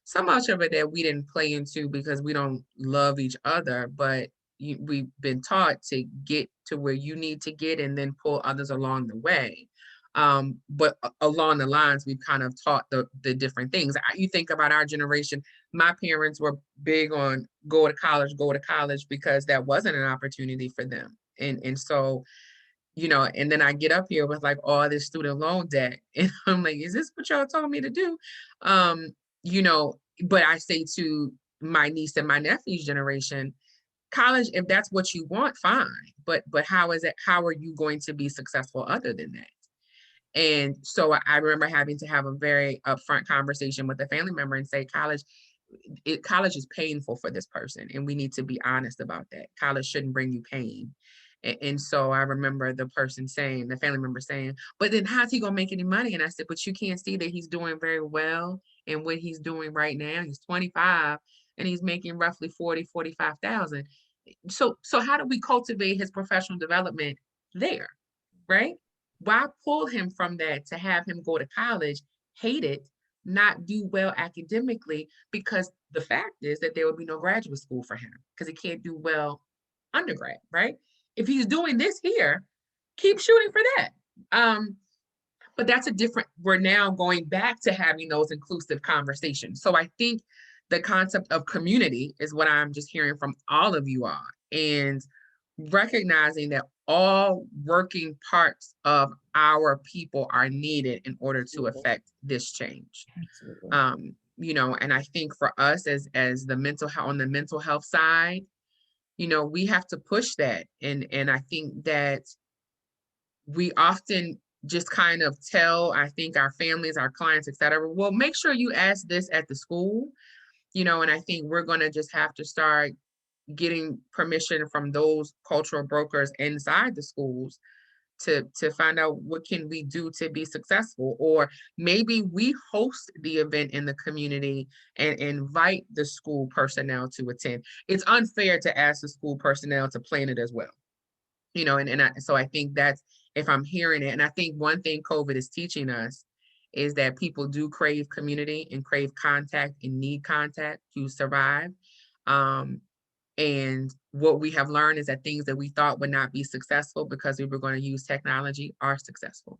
so much of it that we didn't play into because we don't love each other, but we've been taught to get to where you need to get and then pull others along the way. But along the lines, we've kind of taught the different things. You think about our generation, my parents were big on go to college, because that wasn't an opportunity for them. And so, you know, and then I get up here with like all this student loan debt. And I'm like, is this what y'all told me to do? You know, but I say to my niece and my nephew's generation, college, if that's what you want, fine. But how are you going to be successful other than that? And so I remember having to have a very upfront conversation with a family member and say, college is painful for this person, and we need to be honest about that. College shouldn't bring you pain. And so I remember the family member saying, but then how's he gonna make any money? And I said, but you can't see that he's doing very well in what he's doing right now. He's 25 and he's making roughly 45,000. So how do we cultivate his professional development there, right? Why pull him from that to have him go to college, hate it, not do well academically? Because the fact is that there will be no graduate school for him because he can't do well undergrad, right? If he's doing this here, keep shooting for that. But that's we're now going back to having those inclusive conversations. So I think the concept of community is what I'm just hearing from all of you all, and recognizing that all working parts of our people are needed in order to affect this change. you know, and I think for us as the mental health, on the mental health side, you know, we have to push that. And I think that we often just kind of tell, I think, our families, our clients, et cetera, well, make sure you ask this at the school, you know, and I think we're going to just have to start getting permission from those cultural brokers inside the schools to find out what can we do to be successful. Or maybe we host the event in the community and invite the school personnel to attend. It's unfair to ask the school personnel to plan it as well, you know, so I think that's, if I'm hearing it, and I think one thing COVID is teaching us is that people do crave community and crave contact and need contact to survive. And what we have learned is that things that we thought would not be successful because we were going to use technology are successful.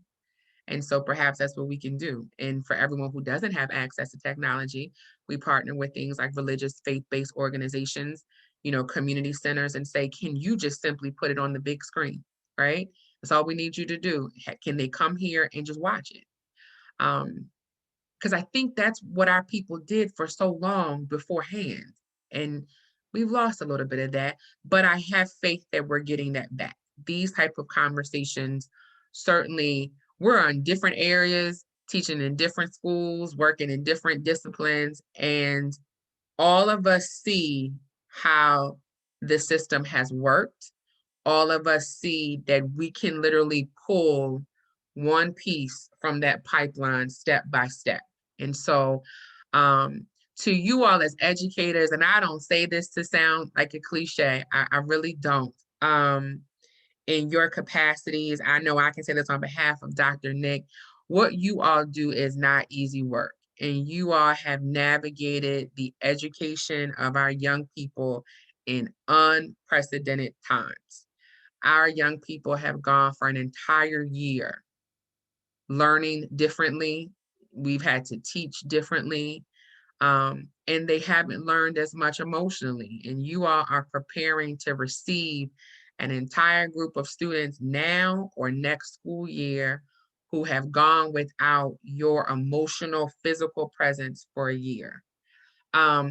And so perhaps that's what we can do. And for everyone who doesn't have access to technology, we partner with things like religious faith-based organizations, you know, community centers, and say, can you just simply put it on the big screen, right? That's all we need you to do. Can they come here and just watch it? Because I think that's what our people did for so long beforehand. And we've lost a little bit of that, but I have faith that we're getting that back. These type of conversations, certainly we're on different areas, teaching in different schools, working in different disciplines, and all of us see how the system has worked. All of us see that we can literally pull one piece from that pipeline step by step. And so to you all as educators, and I don't say this to sound like a cliche, I really don't. In your capacities, I know I can say this on behalf of Dr. Nick, what you all do is not easy work. And you all have navigated the education of our young people in unprecedented times. Our young people have gone for an entire year learning differently. We've had to teach differently. And they haven't learned as much emotionally. And you all are preparing to receive an entire group of students now or next school year who have gone without your emotional, physical presence for a year.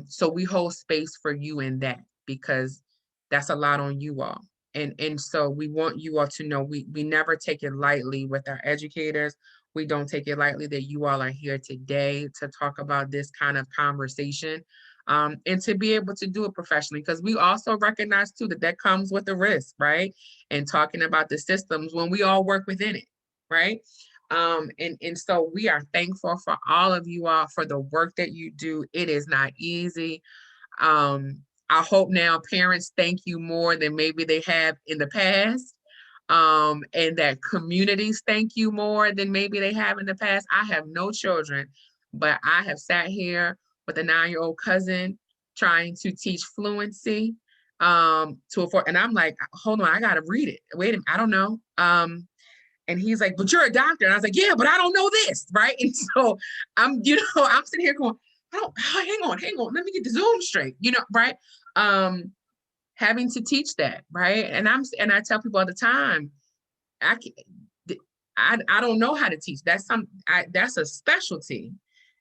So we hold space for you in that, because that's a lot on you all. And so we want you all to know we never take it lightly with our educators. We don't take it lightly that you all are here today to talk about this kind of conversation, and to be able to do it professionally, because we also recognize too that comes with a risk, right? And talking about the systems when we all work within it, right? And so we are thankful for all of you all for the work that you do. It is not easy. I hope now parents thank you more than maybe they have in the past. And that communities thank you more than maybe they have in the past. I have no children, but I have sat here with a 9-year-old cousin trying to teach fluency and I'm like, hold on, I gotta read it. Wait a minute, I don't know. And he's like, but you're a doctor. And I was like, yeah, but I don't know this, right? And so I'm sitting here going, hang on, let me get the Zoom straight, right? Having to teach that, right? And I tell people all the time, I don't know how to teach. That's a specialty,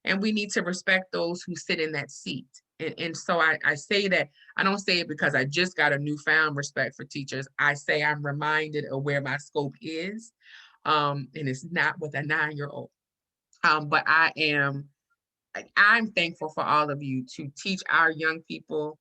and we need to respect those who sit in that seat. And so I say that, I don't say it because I just got a newfound respect for teachers. I say I'm reminded of where my scope is, and it's not with a 9-year-old. But I'm thankful for all of you to teach our young people,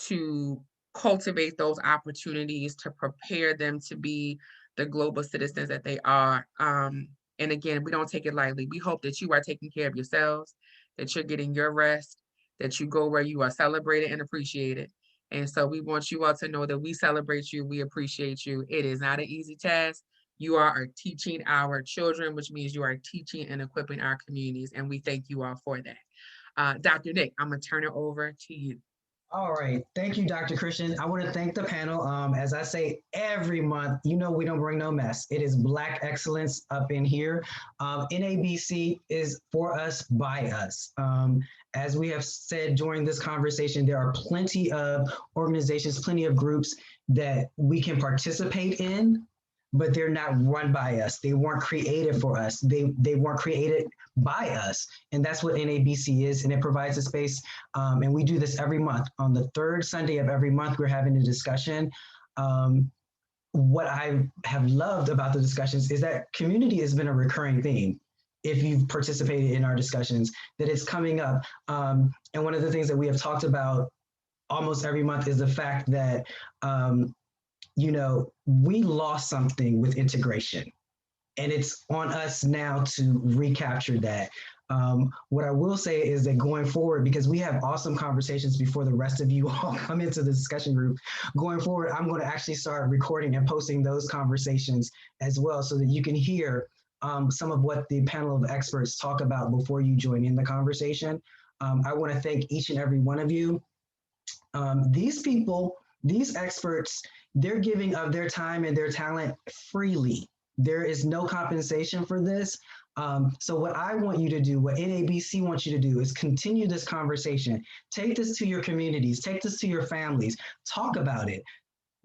to cultivate those opportunities, to prepare them to be the global citizens that they are. And again, we don't take it lightly. We hope that you are taking care of yourselves, that you're getting your rest, that you go where you are celebrated and appreciated. And so we want you all to know that we celebrate you, we appreciate you. It is not an easy task. You are teaching our children, which means you are teaching and equipping our communities, and we thank you all for that. Dr. Nick, I'm gonna turn it over to you. All right, thank you, Dr. Christian. I want to thank the panel. As I say every month, we don't bring no mess. It is Black excellence up in here. NABC is for us, by us. As we have said during this conversation, there are plenty of organizations, plenty of groups that we can participate in. but they're not run by us. They weren't created for us. They weren't created by us. And that's what NABC is. And it provides a space. And we do this every month. On the third Sunday of every month, we're having a discussion. What I have loved about the discussions is that community has been a recurring theme. If you've participated in our discussions, that it's coming up. And one of the things that we have talked about almost every month is the fact that, you know, we lost something with integration, and it's on us now to recapture that. What I will say is that going forward, because we have awesome conversations before the rest of you all come into the discussion group, going forward, I'm going to actually start recording and posting those conversations as well, so that you can hear some of what the panel of experts talk about before you join in the conversation. I want to thank each and every one of you. These people, these experts, they're giving of their time and their talent freely. There is no compensation for this. So what I want you to do, what NABC wants you to do, is continue this conversation. Take this to your communities, take this to your families, talk about it.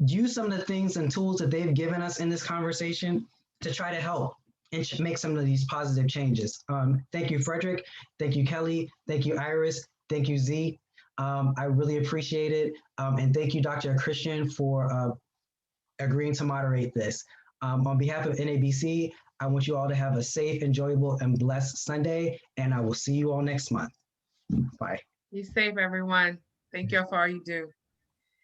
Use some of the things and tools that they've given us in this conversation to try to help and make some of these positive changes. Thank you, Fredrick. Thank you, Kelly. Thank you, Iris. Thank you, Z. I really appreciate it. And thank you, Dr. Christian, for agreeing to moderate this. On behalf of NABC, I want you all to have a safe, enjoyable, and blessed Sunday, and I will see you all next month. Bye. Be safe, everyone. Thank you all for all you do.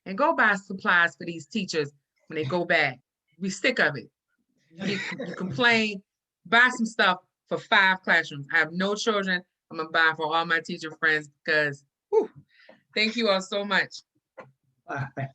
And go buy supplies for these teachers when they go back. We sick of it. You complain, buy some stuff for 5 classrooms. I have no children. I'm gonna buy for all my teacher friends because, whew, thank you all so much. Bye.